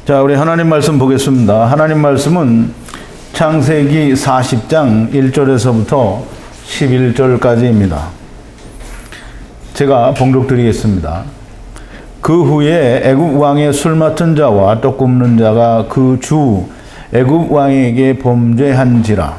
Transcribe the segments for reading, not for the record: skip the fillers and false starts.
자, 우리 하나님 말씀 보겠습니다. 하나님 말씀은 창세기 40장 1절에서부터 11절까지입니다. 제가 봉독 드리겠습니다. 그 후에 애굽 왕의 술 맡은 자와 떡 굽는 자가 그 주 애굽 왕에게 범죄한지라.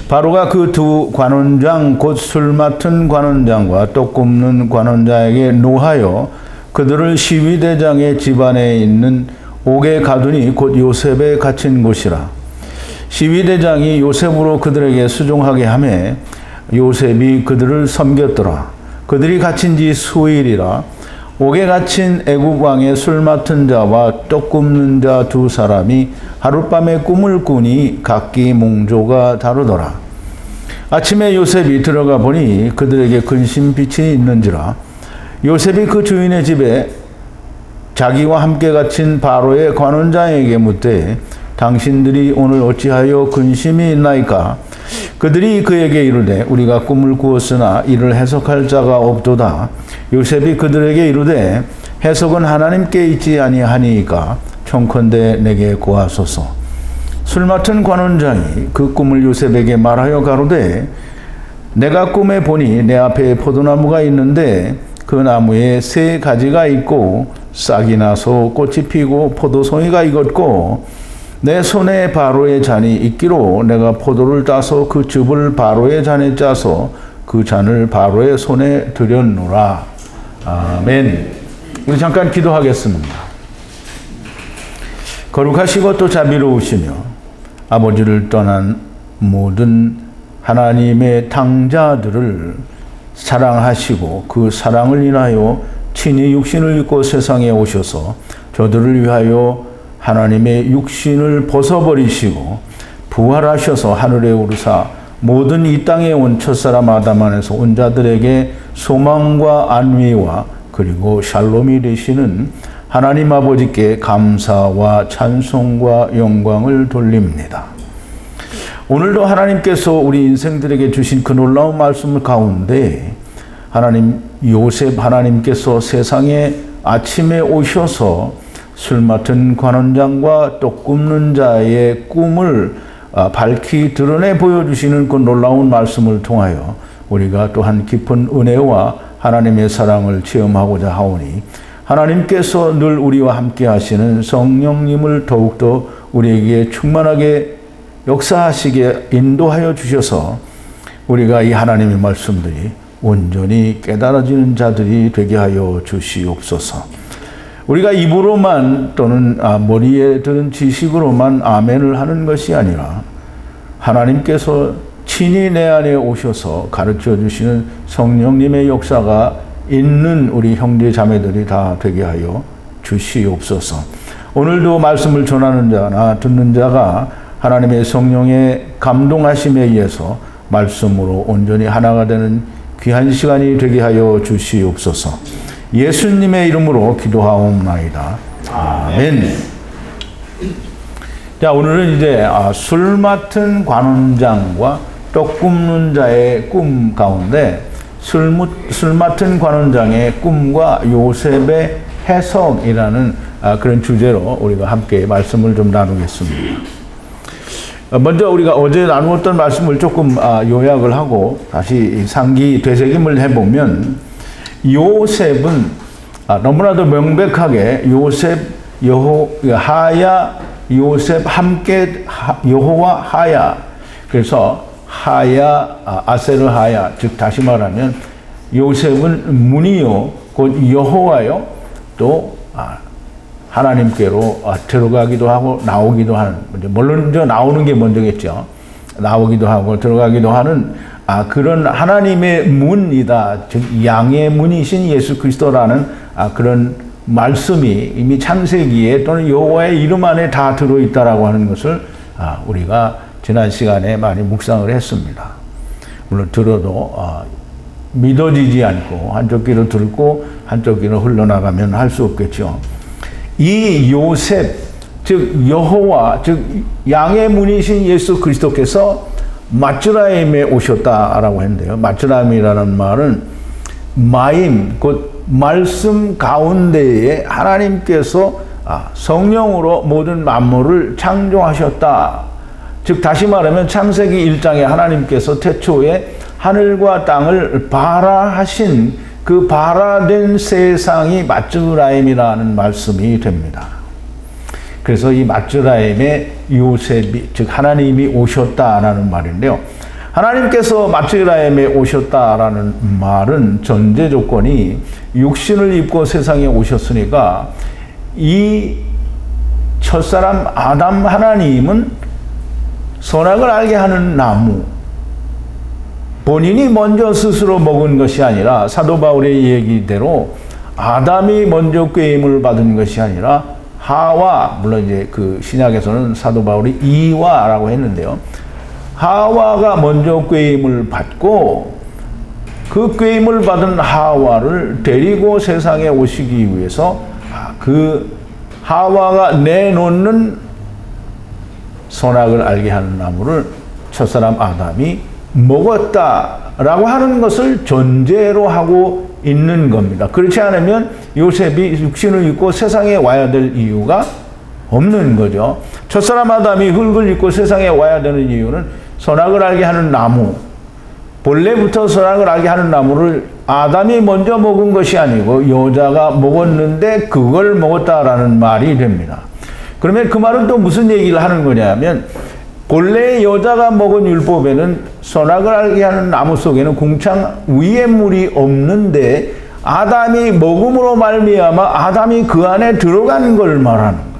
바로가 그 두 관원장 곧 술 맡은 관원장과 떡 굽는 관원장에게 노하여 그들을 시위대장의 집안에 있는 옥에 가두니 곧 요셉에 갇힌 곳이라. 시위대장이 요셉으로 그들에게 수종하게 하매 요셉이 그들을 섬겼더라. 그들이 갇힌 지 수일이라. 옥에 갇힌 애굽 왕의 술 맡은 자와 떡 굽는 자 두 사람이 하룻밤에 꿈을 꾸니 각기 몽조가 다르더라. 아침에 요셉이 들어가 보니 그들에게 근심 빛이 있는지라. 요셉이 그 주인의 집에 자기와 함께 갇힌 바로의 관원장에게 묻되 당신들이 오늘 어찌하여 근심이 있나이까? 그들이 그에게 이르되 우리가 꿈을 꾸었으나 이를 해석할 자가 없도다. 요셉이 그들에게 이르되 해석은 하나님께 있지 아니하니이까 청컨대 내게 고하소서. 술 맡은 관원장이 그 꿈을 요셉에게 말하여 가로되 내가 꿈에 보니 내 앞에 포도나무가 있는데 그 나무에 세 가지가 있고 싹이 나서 꽃이 피고 포도송이가 익었고 내 손에 바로의 잔이 있기로 내가 포도를 따서 그 즙을 바로의 잔에 짜서 그 잔을 바로의 손에 들였노라. 아멘. 우리 잠깐 기도하겠습니다. 거룩하시고 또 자비로우시며 아버지를 떠난 모든 하나님의 탕자들을 사랑하시고 그 사랑을 인하여 친히 육신을 입고 세상에 오셔서 저들을 위하여 하나님의 육신을 벗어버리시고 부활하셔서 하늘에 오르사 모든 이 땅에 온 첫사람 아담 안에서 온 자들에게 소망과 안위와 그리고 샬롬이 되시는 하나님 아버지께 감사와 찬송과 영광을 돌립니다. 오늘도 하나님께서 우리 인생들에게 주신 그 놀라운 말씀 가운데 하나님 요셉 하나님께서 세상에 아침에 오셔서 술 맡은 관원장과 떡 굽는 자의 꿈을 밝히 드러내 보여주시는 그 놀라운 말씀을 통하여 우리가 또한 깊은 은혜와 하나님의 사랑을 체험하고자 하오니 하나님께서 늘 우리와 함께 하시는 성령님을 더욱더 우리에게 충만하게 역사하시게 인도하여 주셔서 우리가 이 하나님의 말씀들이 온전히 깨달아지는 자들이 되게 하여 주시옵소서. 우리가 입으로만 또는 머리에 드는 지식으로만 아멘을 하는 것이 아니라 하나님께서 친히 내 안에 오셔서 가르쳐 주시는 성령님의 역사가 있는 우리 형제 자매들이 다 되게 하여 주시옵소서. 오늘도 말씀을 전하는 자나 듣는 자가 하나님의 성령의 감동하심에 의해서 말씀으로 온전히 하나가 되는 귀한 시간이 되게 하여 주시옵소서. 예수님의 이름으로 기도하옵나이다. 아멘. 자, 오늘은 이제 술 맡은 관원장과 떡 굽는 자의 꿈 가운데 술 맡은 관원장의 꿈과 요셉의 해석이라는 그런 주제로 우리가 함께 말씀을 좀 나누겠습니다. 먼저 우리가 어제 나누었던 말씀을 조금 요약을 하고 다시 상기 되새김을 해보면 요셉은 너무나도 명백하게 요셉, 하야, 요셉 함께 여호와 하야. 그래서 하야, 아세르 하야. 즉 다시 말하면 요셉은 문이요 곧 여호와요 또 하나님께로 들어가기도 하고 나오기도 하는, 먼저 나오는 게 먼저겠죠. 나오기도 하고 들어가기도 하는 그런 하나님의 문이다. 즉 양의 문이신 예수 그리스도라는 그런 말씀이 이미 창세기에 또는 여호와의 이름 안에 다 들어있다라고 하는 것을 우리가 지난 시간에 많이 묵상을 했습니다. 물론 들어도 믿어지지 않고 한쪽 귀로 듣고 한쪽 귀로 흘러나가면 할 수 없겠죠. 이 요셉, 즉 여호와, 즉 양의 문이신 예수 그리스도께서 마츠라임에 오셨다라고 했는데요. 마츠라임이라는 말은 마임, 곧 말씀 가운데에 하나님께서 성령으로 모든 만물을 창조하셨다. 즉 다시 말하면 창세기 1장에 하나님께서 태초에 하늘과 땅을 발아하신 그 발아된 세상이 마츠라임이라는 말씀이 됩니다. 그래서 이 마츠라임에 요셉이, 즉 하나님이 오셨다라는 말인데요. 하나님께서 마츠라임에 오셨다라는 말은 전제 조건이 육신을 입고 세상에 오셨으니까 이 첫사람 아담 하나님은 선악을 알게 하는 나무, 본인이 먼저 스스로 먹은 것이 아니라 사도 바울의 얘기대로 아담이 먼저 꾀임을 받은 것이 아니라 하와, 물론 이제 그 신약에서는 사도 바울이 이와라고 했는데요. 하와가 먼저 꾀임을 받고 그 꾀임을 받은 하와를 데리고 세상에 오시기 위해서 그 하와가 내놓는 선악을 알게 하는 나무를 첫사람 아담이 먹었다라고 하는 것을 전제로 하고 있는 겁니다. 그렇지 않으면 요셉이 육신을 입고 세상에 와야 될 이유가 없는 거죠. 첫사람 아담이 흙을 입고 세상에 와야 되는 이유는 선악을 알게 하는 나무, 본래부터 선악을 알게 하는 나무를 아담이 먼저 먹은 것이 아니고 여자가 먹었는데 그걸 먹었다라는 말이 됩니다. 그러면 그 말은 또 무슨 얘기를 하는 거냐면 본래 여자가 먹은 율법에는 선악을 알게 하는 나무 속에는 궁창 위에 물이 없는데 아담이 먹음으로 말미암아 아담이 그 안에 들어간 걸 말하는 거예요.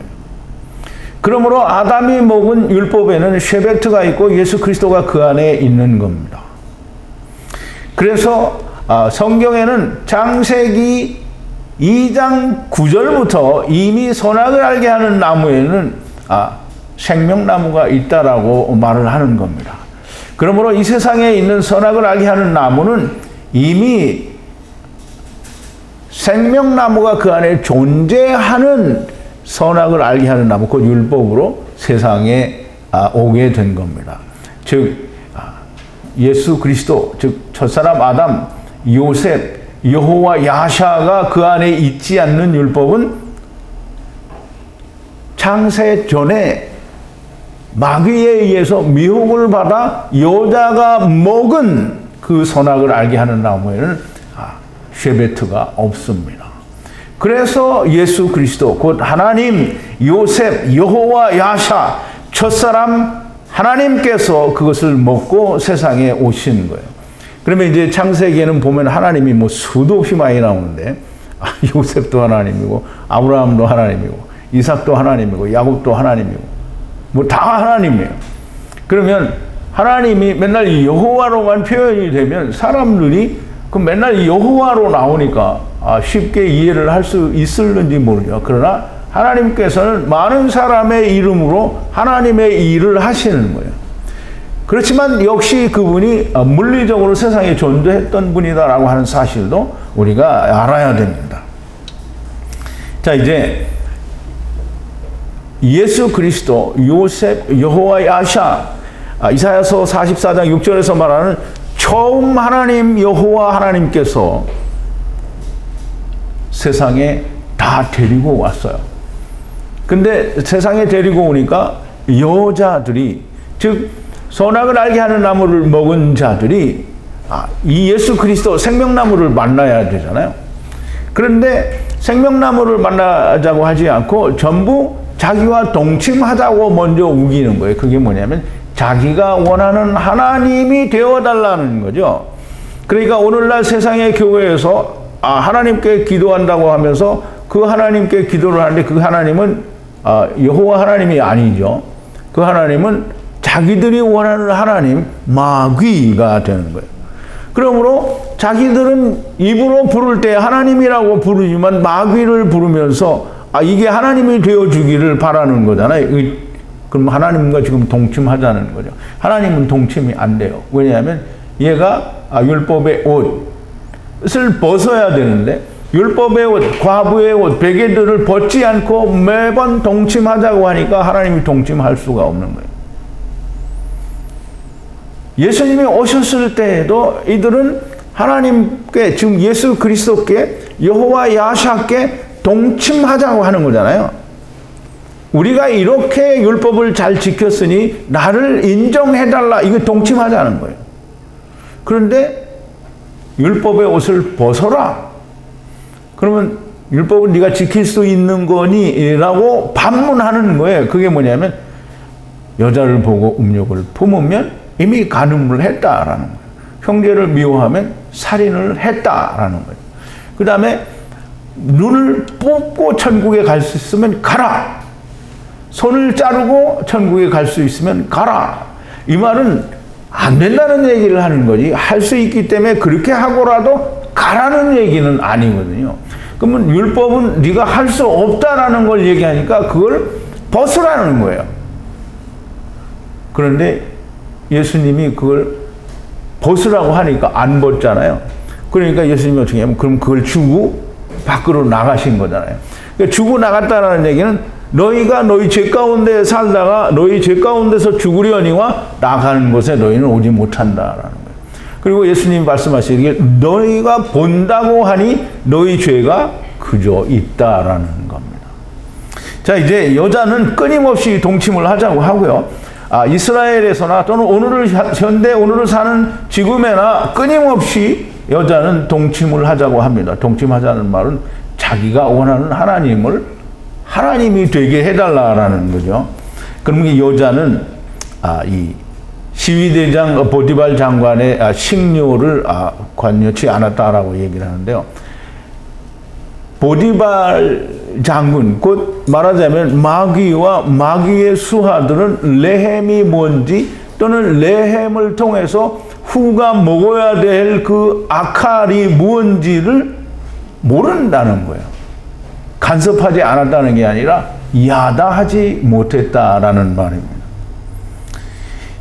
그러므로 아담이 먹은 율법에는 쉐베트가 있고 예수 그리스도가 그 안에 있는 겁니다. 그래서 성경에는 창세기 2장 9절부터 이미 선악을 알게 하는 나무에는 생명나무가 있다라고 말을 하는 겁니다. 그러므로 이 세상에 있는 선악을 알게 하는 나무는 이미 생명나무가 그 안에 존재하는 선악을 알게 하는 나무, 그 율법으로 세상에 오게 된 겁니다. 즉 예수 그리스도, 즉 첫사람 아담, 요셉, 여호와 야샤가 그 안에 있지 않는 율법은 창세 전에 마귀에 의해서 미혹을 받아 여자가 먹은 그 선악을 알게 하는 나무에는 쉐베트가 없습니다. 그래서 예수 그리스도, 곧 하나님, 요셉, 여호와 야샤, 첫사람 하나님께서 그것을 먹고 세상에 오신 거예요. 그러면 이제 창세기에는 보면 하나님이 뭐 수도 없이 많이 나오는데 요셉도 하나님이고 아브라함도 하나님이고 이삭도 하나님이고 야곱도 하나님이고 뭐 다 하나님이에요. 그러면 하나님이 맨날 여호와로만 표현이 되면 사람들이 그 맨날 여호와로 나오니까 쉽게 이해를 할 수 있을는지 모르죠. 그러나 하나님께서는 많은 사람의 이름으로 하나님의 일을 하시는 거예요. 그렇지만 역시 그분이 물리적으로 세상에 존재했던 분이다라고 하는 사실도 우리가 알아야 됩니다. 자, 이제 예수 그리스도, 요셉, 여호와 야샤, 이사야서 44장 6절에서 말하는 처음 하나님 여호와 하나님께서 세상에 다 데리고 왔어요. 근데 세상에 데리고 오니까 여자들이, 즉 선악을 알게 하는 나무를 먹은 자들이 이 예수 그리스도 생명나무를 만나야 되잖아요. 그런데 생명나무를 만나자고 하지 않고 전부 자기와 동침하자고 먼저 우기는 거예요. 그게 뭐냐면 자기가 원하는 하나님이 되어달라는 거죠. 그러니까 오늘날 세상의 교회에서 하나님께 기도한다고 하면서 그 하나님께 기도를 하는데 그 하나님은 여호와 하나님이 아니죠. 그 하나님은 자기들이 원하는 하나님, 마귀가 되는 거예요. 그러므로 자기들은 입으로 부를 때 하나님이라고 부르지만 마귀를 부르면서 이게 하나님이 되어주기를 바라는 거잖아요. 그럼 하나님과 지금 동침하자는 거죠. 하나님은 동침이 안 돼요. 왜냐하면 얘가 율법의 옷을 벗어야 되는데 율법의 옷, 과부의 옷, 베개들을 벗지 않고 매번 동침하자고 하니까 하나님이 동침할 수가 없는 거예요. 예수님이 오셨을 때에도 이들은 하나님께, 지금 예수 그리스도께, 여호와 야샤께 동침하자고 하는 거잖아요. 우리가 이렇게 율법을 잘 지켰으니 나를 인정해달라. 이거 동침하자는 거예요. 그런데 율법의 옷을 벗어라. 그러면 율법을 네가 지킬 수 있는 거니? 라고 반문하는 거예요. 그게 뭐냐면 여자를 보고 음욕을 품으면 이미 간음을 했다라는 거예요. 형제를 미워하면 살인을 했다라는 거예요. 그 다음에 눈을 뽑고 천국에 갈 수 있으면 가라. 손을 자르고 천국에 갈 수 있으면 가라. 이 말은 안 된다는 얘기를 하는 거지. 할 수 있기 때문에 그렇게 하고라도 가라는 얘기는 아니거든요. 그러면 율법은 네가 할 수 없다라는 걸 얘기하니까 그걸 벗으라는 거예요. 그런데 예수님이 그걸 벗으라고 하니까 안 벗잖아요. 그러니까 예수님이 어떻게 하면 그럼 그걸 주고 밖으로 나가신 거잖아요. 그러니까 주고 나갔다라는 얘기는 너희가 너희 죄 가운데 살다가 너희 죄 가운데서 죽으려니와 나가는 곳에 너희는 오지 못한다라는 거예요. 그리고 예수님이 말씀하시기를 너희가 본다고 하니 너희 죄가 그저 있다라는 겁니다. 자, 이제 여자는 끊임없이 동침을 하자고 하고요. 이스라엘에서나 또는 오늘을 사는 지금에나 끊임없이 여자는 동침을 하자고 합니다. 동침하자는 말은 자기가 원하는 하나님이 되게 해달라라는 거죠. 그러면 이 여자는 이 시위대장 보디발 장관의 식료를 관여치 않았다라고 얘기를 하는데요. 보디발 장군, 곧 말하자면 마귀와 마귀의 수하들은 레헴이 뭔지 또는 레헴을 통해서 후가 먹어야 될 그 아칼이 뭔지를 모른다는 거예요. 간섭하지 않았다는 게 아니라 야다하지 못했다라는 말입니다.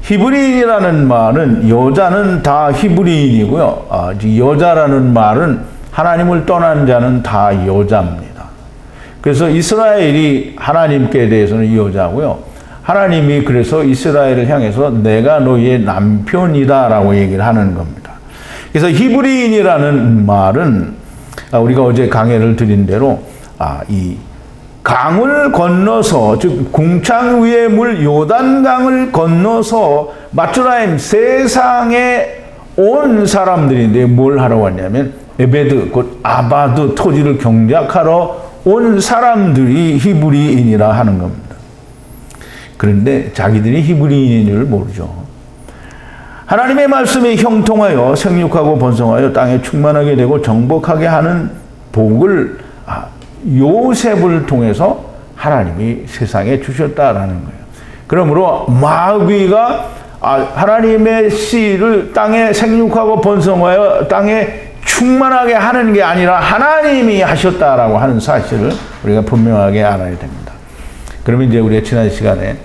히브리인이라는 말은 여자는 다 히브리인이고요. 여자라는 말은 하나님을 떠난 자는 다 여자입니다. 그래서 이스라엘이 하나님께 대해서는 여자고요. 하나님이 그래서 이스라엘을 향해서 내가 너희의 남편이다라고 얘기를 하는 겁니다. 그래서 히브리인이라는 말은 우리가 어제 강해를 드린 대로 이 강을 건너서 즉 궁창 위의 물 요단강을 건너서 마투라임 세상에 온 사람들인데 뭘 하러 왔냐면 에베드 곧 아바드 토지를 경작하러 온 사람들이 히브리인이라 하는 겁니다. 그런데 자기들이 히브리인인 줄 모르죠. 하나님의 말씀에 형통하여 생육하고 번성하여 땅에 충만하게 되고 정복하게 하는 복을 요셉을 통해서 하나님이 세상에 주셨다라는 거예요. 그러므로 마귀가 하나님의 씨를 땅에 생육하고 번성하여 땅에 충만하게 하는 게 아니라 하나님이 하셨다라고 하는 사실을 우리가 분명하게 알아야 됩니다. 그러면 이제 우리가 지난 시간에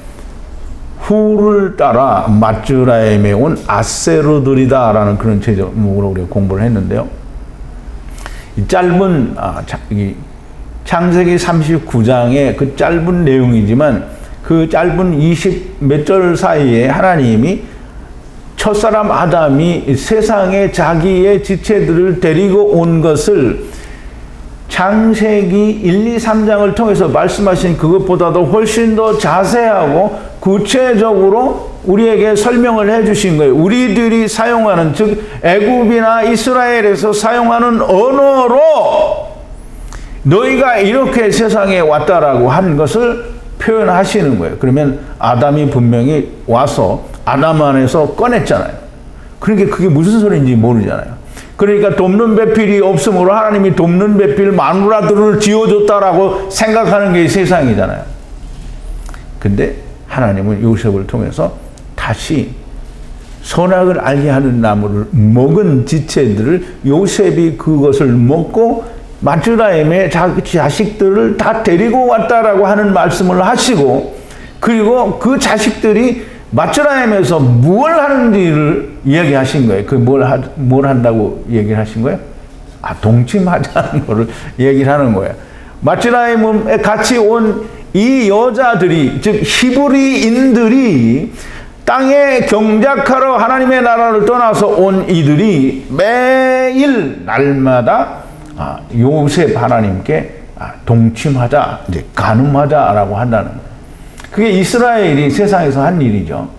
후를 따라 마츠라임에 온 아세르들이다라는 그런 제목으로 우리가 공부를 했는데요. 이 짧은 창세기 39장의 그 짧은 내용이지만 그 짧은 20 몇 절 사이에 하나님이 첫사람 아담이 세상에 자기의 지체들을 데리고 온 것을 창세기 1, 2, 3장을 통해서 말씀하신 그것보다도 훨씬 더 자세하고 구체적으로 우리에게 설명을 해 주신 거예요. 우리들이 사용하는, 즉 애굽이나 이스라엘에서 사용하는 언어로 너희가 이렇게 세상에 왔다라고 한 것을 표현하시는 거예요. 그러면 아담이 분명히 와서 아담 안에서 꺼냈잖아요. 그러니까 그게 무슨 소리인지 모르잖아요. 그러니까 돕는 배필이 없으므로 하나님이 돕는 배필 마누라들을 지어줬다라고 생각하는 게 세상이잖아요. 근데 하나님은 요셉을 통해서 다시 선악을 알게 하는 나무를 먹은 지체들을 요셉이 그것을 먹고 마츠라임의 자식들을 다 데리고 왔다라고 하는 말씀을 하시고, 그리고 그 자식들이 마츠라임에서 뭘 하는지를 이야기하신 거예요. 그 뭘 한다고 얘기를 하신 거예요? 동침하자는 거를 얘기를 하는 거예요. 마츠라임에 같이 온 이 여자들이, 즉 히브리인들이 땅에 경작하러 하나님의 나라를 떠나서 온 이들이 매일 날마다 요셉 하나님께 동침하자, 이제 간음하자라고 한다는 거예요. 그게 이스라엘이 세상에서 한 일이죠.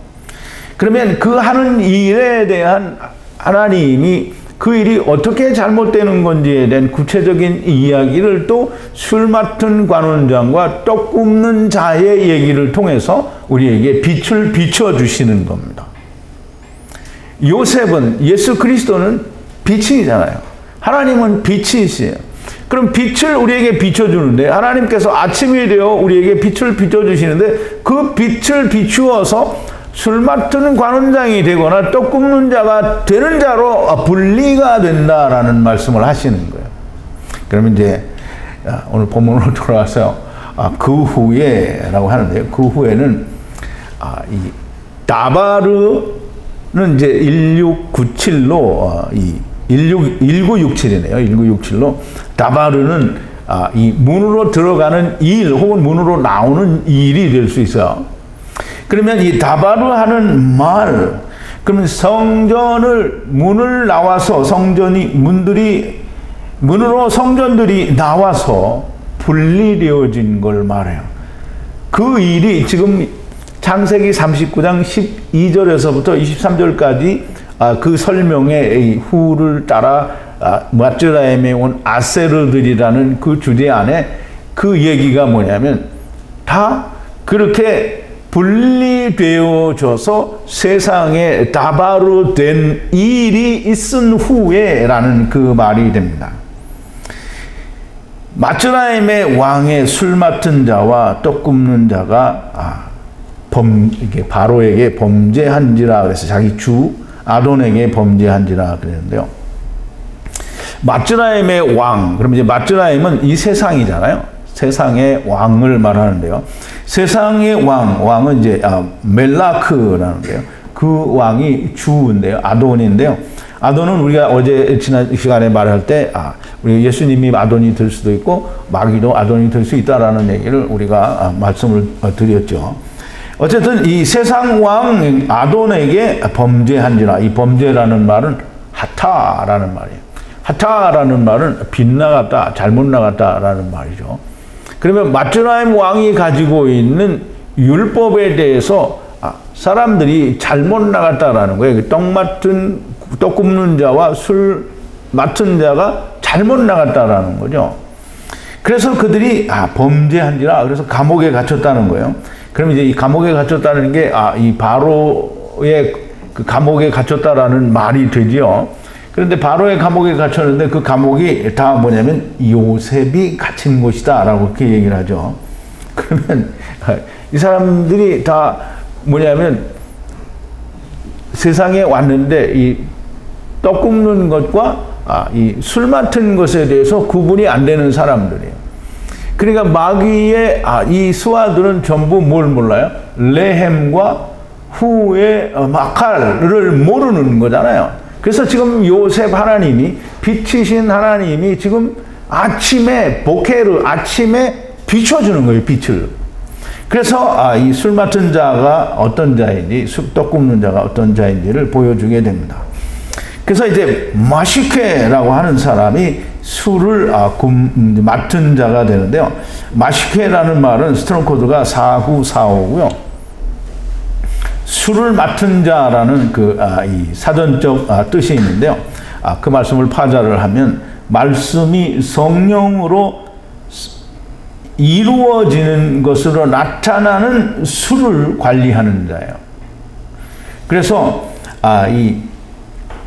그러면 그 하는 일에 대한 하나님이 그 일이 어떻게 잘못되는 건지에 대한 구체적인 이야기를 또 술 맡은 관원장과 떡 굽는 자의 얘기를 통해서 우리에게 빛을 비춰주시는 겁니다. 요셉은, 예수 그리스도는 빛이잖아요. 하나님은 빛이시에요. 그럼 빛을 우리에게 비춰주는데, 하나님께서 아침이 되어 우리에게 빛을 비춰주시는데, 그 빛을 비추어서 술 맡은 관원장이 되거나 떡 굽는 자가 되는 자로 분리가 된다라는 말씀을 하시는 거예요. 그러면 이제 오늘 본문으로 돌아와서 그 후에라고 하는데요. 그 후에는 이 다바르는 이제 1697로 1967이네요. 1967로 다바르는 이 문으로 들어가는 일 혹은 문으로 나오는 일이 될 수 있어요. 그러면 이 다바르 하는 말, 그러면 성전을 문을 나와서 문으로 성전들이 나와서 분리되어진 걸 말해요. 그 일이 지금 창세기 39장 12절에서부터 23절까지 그 설명의 후를 따라 마츠라임에 온 아세르들이라는 그 주제 안에 그 얘기가 뭐냐면 다 그렇게 분리되어져서 세상에 다바로 된 일이 있은 후에라는 그 말이 됩니다. 마츠라임의 왕의 술 맡은 자와 떡 굽는 자가 이게 바로에게 범죄한지라 그래서 자기 주 아돈에게 범죄한지라 그랬는데요. 마츠라임의 왕, 그럼 이제 마츠라임은 이 세상이잖아요. 세상의 왕을 말하는데요. 세상의 왕은 이제 멜라크라는데요. 그 왕이 주인데요. 아돈인데요. 아돈은 우리가 어제 지난 시간에 말할 때 우리 예수님이 아돈이 될 수도 있고 마귀도 아돈이 될 수 있다라는 얘기를 우리가 말씀을 드렸죠. 어쨌든 이 세상 왕 아돈에게 범죄한지라, 이 범죄라는 말은 하타라는 말이에요. 하타라는 말은 빗나갔다, 잘못 나갔다라는 말이죠. 그러면 마츠라임 왕이 가지고 있는 율법에 대해서 사람들이 잘못 나갔다라는 거예요. 떡 굽는 자와 술 맡은 자가 잘못 나갔다라는 거죠. 그래서 그들이 범죄한지라, 그래서 감옥에 갇혔다는 거예요. 그럼 이제 이 감옥에 갇혔다는 게 이 바로의 그 감옥에 갇혔다라는 말이 되지요. 그런데 바로의 감옥에 갇혔는데 그 감옥이 다 뭐냐면 요셉이 갇힌 곳이다라고 그렇게 얘기를 하죠. 그러면 이 사람들이 다 뭐냐면 세상에 왔는데 이 떡 굽는 것과 이 술 맡은 것에 대해서 구분이 안 되는 사람들이에요. 그러니까 마귀의 이 수하들은 전부 뭘 몰라요? 레헴과 후의 마칼을 모르는 거잖아요. 그래서 지금 요셉 하나님이, 빛이신 하나님이 지금 아침에 비춰주는 거예요, 빛을. 그래서 이 술 맡은 자가 어떤 자인지, 떡 굽는 자가 어떤 자인지를 보여주게 됩니다. 그래서 이제 마시케라고 하는 사람이 술을 맡은 자가 되는데요. 마시케라는 말은 스트롱 코드가 4945고요. 술을 맡은 자라는 이 사전적 뜻이 있는데요. 그 말씀을 파자를 하면 말씀이 성령으로 이루어지는 것으로 나타나는 술을 관리하는 자예요. 그래서 이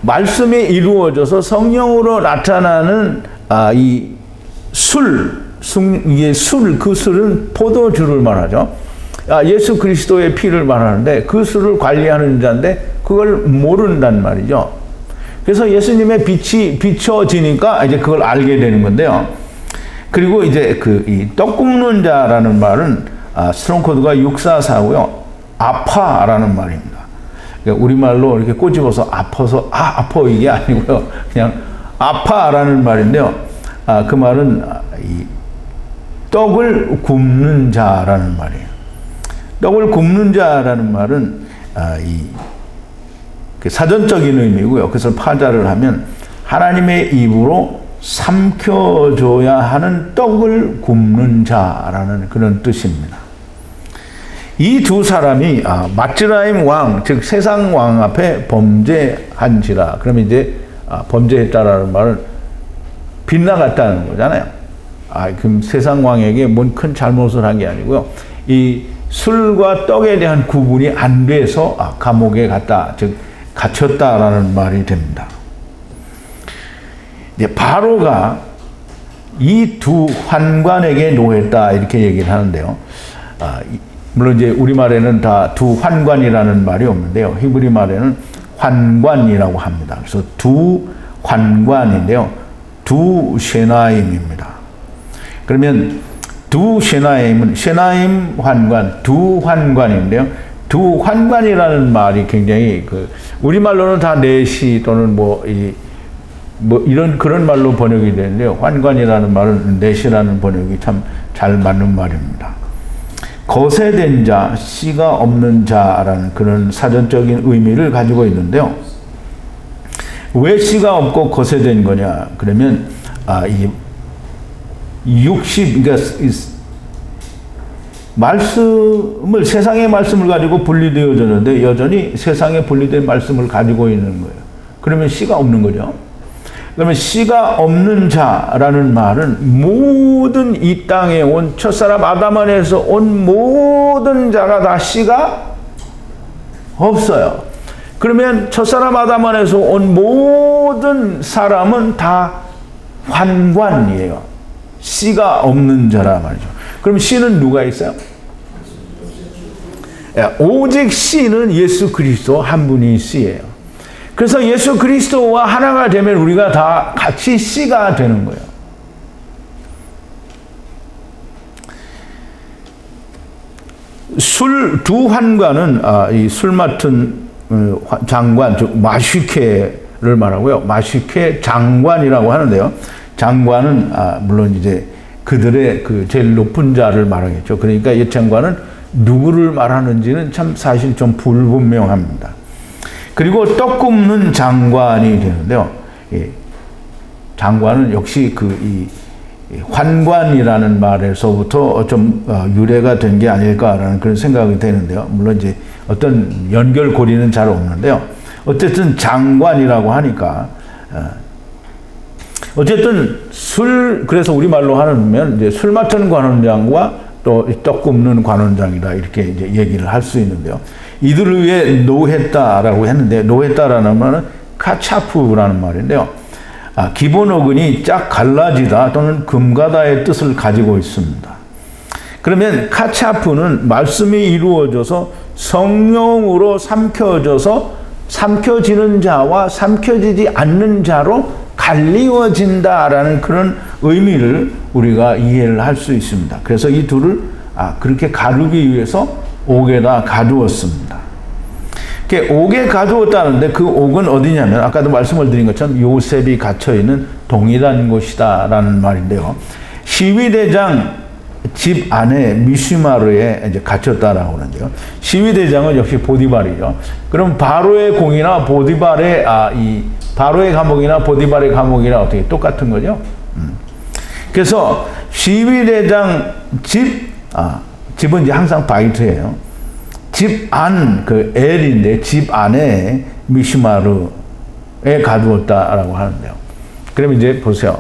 말씀이 이루어져서 성령으로 나타나는 이 이게 그 술은 포도주를 말하죠. 예수 그리스도의 피를 말하는데 그 술을 관리하는 자인데 그걸 모른단 말이죠. 그래서 예수님의 빛이 비춰지니까 이제 그걸 알게 되는 건데요. 그리고 이제 이 떡 굽는 자라는 말은 스트롱 코드가 6449고요. 아파라는 말입니다. 그러니까 우리말로 이렇게 꼬집어서 아파 이게 아니고요. 그냥 아파라는 말인데요. 그 말은 이 떡을 굽는 자라는 말이에요. 떡을 굽는 자라는 말은 사전적인 의미고요. 그래서 파자를 하면 하나님의 입으로 삼켜줘야 하는 떡을 굽는 자라는 그런 뜻입니다. 이 두 사람이 마츠라임 왕, 즉 세상 왕 앞에 범죄한지라. 그러면 이제 범죄했다라는 말은 빗나갔다는 거잖아요. 그럼 세상 왕에게 뭔 큰 잘못을 한 게 아니고요. 이 술과 떡에 대한 구분이 안 돼서 감옥에 갔다, 즉 갇혔다라는 말이 됩니다. 이제 바로가 이 두 환관에게 노했다 이렇게 얘기를 하는데요. 물론 이제 우리말에는 다 두 환관이라는 말이 없는데요. 히브리 말에는 환관이라고 합니다. 그래서 두 환관인데요. 두 셰나임입니다. 그러면 두 셰나임은 셰나임 환관, 두 환관인데요. 두 환관이라는 말이 굉장히 우리말로는 다 내시 또는 이런 그런 말로 번역이 되는데요. 환관이라는 말은 내시라는 번역이 참 잘 맞는 말입니다. 거세된 자, 씨가 없는 자라는 그런 사전적인 의미를 가지고 있는데요. 왜 씨가 없고 거세된 거냐? 그러면 그러니까 말씀을 세상의 말씀을 가지고 분리되어졌는데 여전히 세상에 분리된 말씀을 가지고 있는 거예요. 그러면 씨가 없는 거죠. 그러면 씨가 없는 자라는 말은 모든 이 땅에 온 첫사람 아담 안에서 온 모든 자가 다 씨가 없어요. 그러면 첫사람 아담 안에서 온 모든 사람은 다 환관이에요. 씨가 없는 자라 말이죠. 그럼 씨는 누가 있어요? 오직 씨는 예수 그리스도 한 분이 씨예요. 그래서 예수 그리스도와 하나가 되면 우리가 다 같이 씨가 되는 거예요. 두 환관은 이 술 맡은 장관, 즉 마슈케를 말하고요. 마슈케 장관이라고 하는데요. 장관은 물론 이제 그들의 제일 높은 자를 말하겠죠. 그러니까 이 장관은 누구를 말하는지는 참 사실 좀 불분명합니다. 그리고 떡 굽는 장관이 되는데요. 장관은 역시 이 환관이라는 말에서부터 좀 유래가 된 게 아닐까라는 그런 생각이 되는데요. 물론 이제 어떤 연결고리는 잘 없는데요. 어쨌든 장관이라고 하니까 어쨌든 그래서 우리말로 하면 이제 술 맡은 관원장과 또 떡 굽는 관원장이다 이렇게 이제 얘기를 할 수 있는데요. 이들을 위해 노했다라고 했는데 노했다라는 말은 카차프라는 말인데요. 기본 어근이 짝 갈라지다 또는 금가다의 뜻을 가지고 있습니다. 그러면 카차프는 말씀이 이루어져서 성령으로 삼켜지는 자와 삼켜지지 않는 자로 갈리워진다라는 그런 의미를 우리가 이해를 할 수 있습니다. 그래서 이 둘을 그렇게 가르기 위해서 옥에다 가두었습니다. 옥에 가두었다는데 그 옥은 어디냐면 아까도 말씀을 드린 것처럼 요셉이 갇혀있는 동일한 곳이다라는 말인데요. 시위대장 집 안에 미슈마르에 이제 갇혔다라고 하는데요. 시위대장은 역시 보디발이죠. 그럼 바로의 공이나 보디발의 바로의 감옥이나 보디발의 감옥이나 어떻게 똑같은 거죠? 그래서 시위대장 집은 이제 항상 바이트예요. 집 안, 엘인데 집 안에 미슈마르에 가두었다라고 하는데요. 그럼 이제 보세요.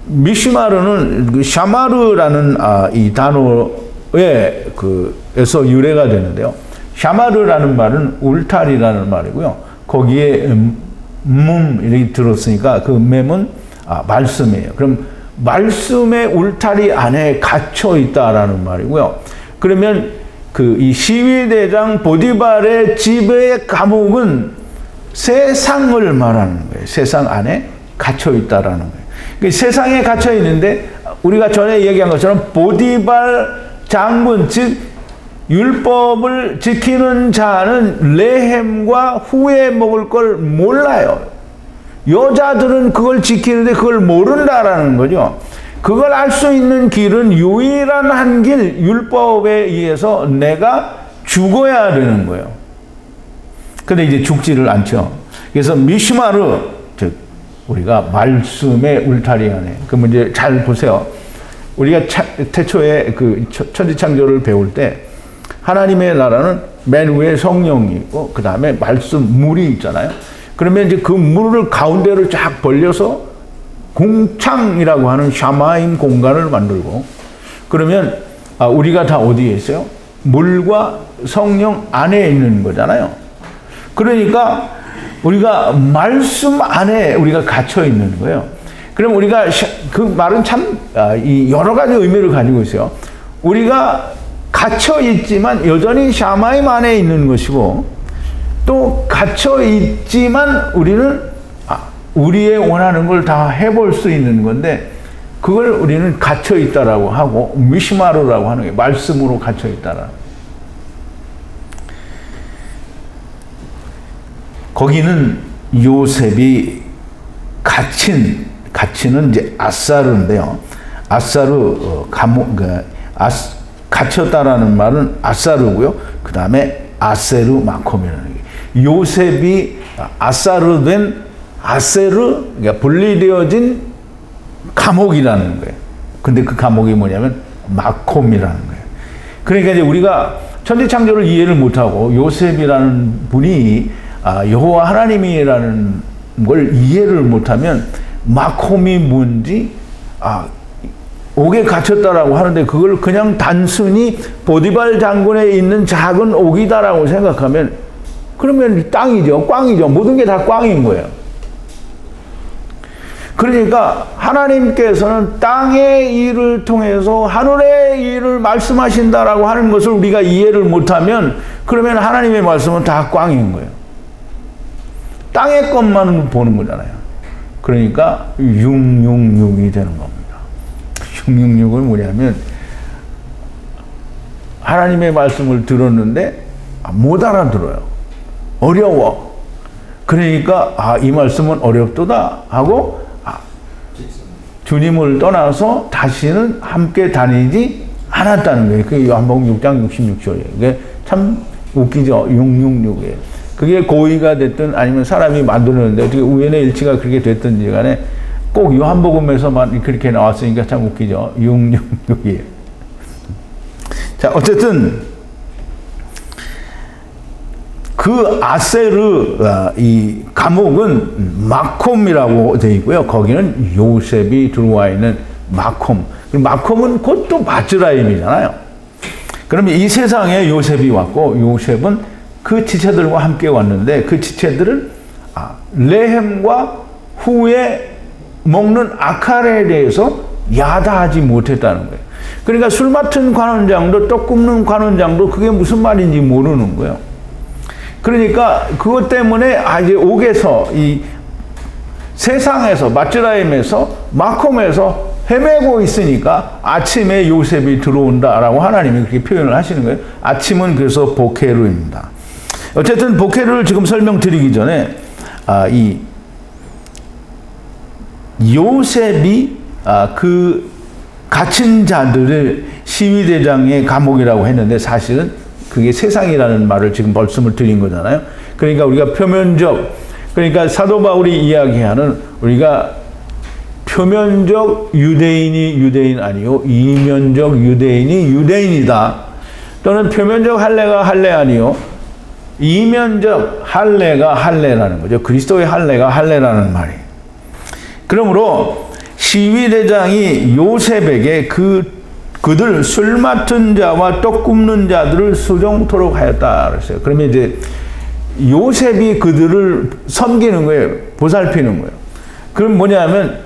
미슈마르는 샤마르라는 이 단어에 에서 유래가 되는데요. 샤마르라는 말은 울타리라는 말이고요. 거기에 이렇게 들었으니까 그 맴은 말씀이에요. 그럼 말씀의 울타리 안에 갇혀 있다라는 말이고요. 그러면 이 시위대장 보디발의 집의 감옥은 세상을 말하는 거예요. 세상 안에 갇혀 있다라는 거예요. 세상에 갇혀 있는데 우리가 전에 얘기한 것처럼 보디발 장군, 즉 율법을 지키는 자는 레헴과 후에 먹을 걸 몰라요. 여자들은 그걸 지키는데 그걸 모른다라는 거죠. 그걸 알 수 있는 길은 유일한 한 길, 율법에 의해서 내가 죽어야 되는 거예요. 근데 이제 죽지를 않죠. 그래서 미슈마르, 즉 우리가 말씀의 울타리 안에, 그럼 이제 잘 보세요. 우리가 태초에 천지창조를 배울 때 하나님의 나라는 맨 위에 성령이 있고 그 다음에 말씀 물이 있잖아요. 그러면 이제 그 물을 가운데로 쫙 벌려서 궁창이라고 하는 샤마임 공간을 만들고, 그러면 우리가 다 어디에 있어요? 물과 성령 안에 있는 거잖아요. 그러니까 우리가 말씀 안에 우리가 갇혀 있는 거예요. 그럼 우리가 그 말은 참 여러 가지 의미를 가지고 있어요. 우리가 갇혀 있지만 여전히 샤마임 안에 있는 것이고, 또 갇혀 있지만 우리는 우리의 원하는 걸 다 해볼 수 있는 건데, 그걸 우리는 갇혀 있다라고 하고 미시마르라고 하는 게 말씀으로 갇혀 있다라. 거기는 요셉이 갇히는 이제 아사르인데요. 아사르 감옥 갇혔다라는 말은 아사르고요. 그 다음에 아세르 마콤이라는 게, 요셉이 아사르 된 아세르, 그러니까 분리되어진 감옥이라는 거예요. 근데 그 감옥이 뭐냐면 마콤이라는 거예요. 그러니까 이제 우리가 천지창조를 이해를 못하고 요셉이라는 분이 여호와 하나님이라는 걸 이해를 못하면 마콤이 뭔지 옥에 갇혔다라고 하는데, 그걸 그냥 단순히 보디발 장군에 있는 작은 옥이다라고 생각하면, 그러면 땅이죠. 꽝이죠. 모든 게 다 꽝인 거예요. 그러니까 하나님께서는 땅의 일을 통해서 하늘의 일을 말씀하신다라고 하는 것을 우리가 이해를 못하면, 그러면 하나님의 말씀은 다 꽝인 거예요. 땅의 것만 보는 거잖아요. 그러니까 666이 되는 겁니다. 666은 뭐냐면, 하나님의 말씀을 들었는데 못 알아들어요. 어려워. 그러니까 이 말씀은 어렵도다 하고 주님을 떠나서 다시는 함께 다니지 않았다는 거예요. 그게 요한복음 6장 66절이에요. 그게 참 웃기죠. 666이에요. 그게 고의가 됐든 아니면 사람이 만들었는데 어떻게 우연의 일치가 그렇게 됐든지 간에 꼭 요한복음에서만 그렇게 나왔으니까 참 웃기죠. 666이에요. 자, 어쨌든 그 아세르 이 감옥은 마콤이라고 되어 있고요. 거기는 요셉이 들어와 있는 마콤. 마콤은 곧 또 바즈라임이잖아요. 그러면 이 세상에 요셉이 왔고, 요셉은 그 지체들과 함께 왔는데, 그 지체들은 레헴과 후에 먹는 아칼에 대해서 야다하지 못했다는 거예요. 그러니까 술 맡은 관원장도 떡 굽는 관원장도 그게 무슨 말인지 모르는 거예요. 그러니까 그것 때문에 이제 옥에서, 이 세상에서, 마츠라임에서, 마콤에서 헤매고 있으니까 아침에 요셉이 들어온다라고 하나님이 그렇게 표현을 하시는 거예요. 아침은 그래서 보케르입니다. 어쨌든 보케르를 지금 설명드리기 전에 이 요셉이 그 갇힌 자들을 시위대장의 감옥이라고 했는데, 사실은 그게 세상이라는 말을 지금 말씀을 드린 거잖아요. 그러니까 우리가 표면적, 그러니까 사도 바울이 이야기하는, 우리가 표면적 유대인이 유대인 아니요, 이면적 유대인이 유대인이다. 또는 표면적 할례가 할례 아니요, 이면적 할례가 할례라는 거죠. 그리스도의 할례가 할례라는 말이에요. 그러므로 시위대장이 요셉에게 그들 술 맡은 자와 떡 굽는 자들을 수종토록 하였다 그랬어요. 그러면 이제 요셉이 그들을 섬기는 거예요. 보살피는 거예요. 그럼 뭐냐면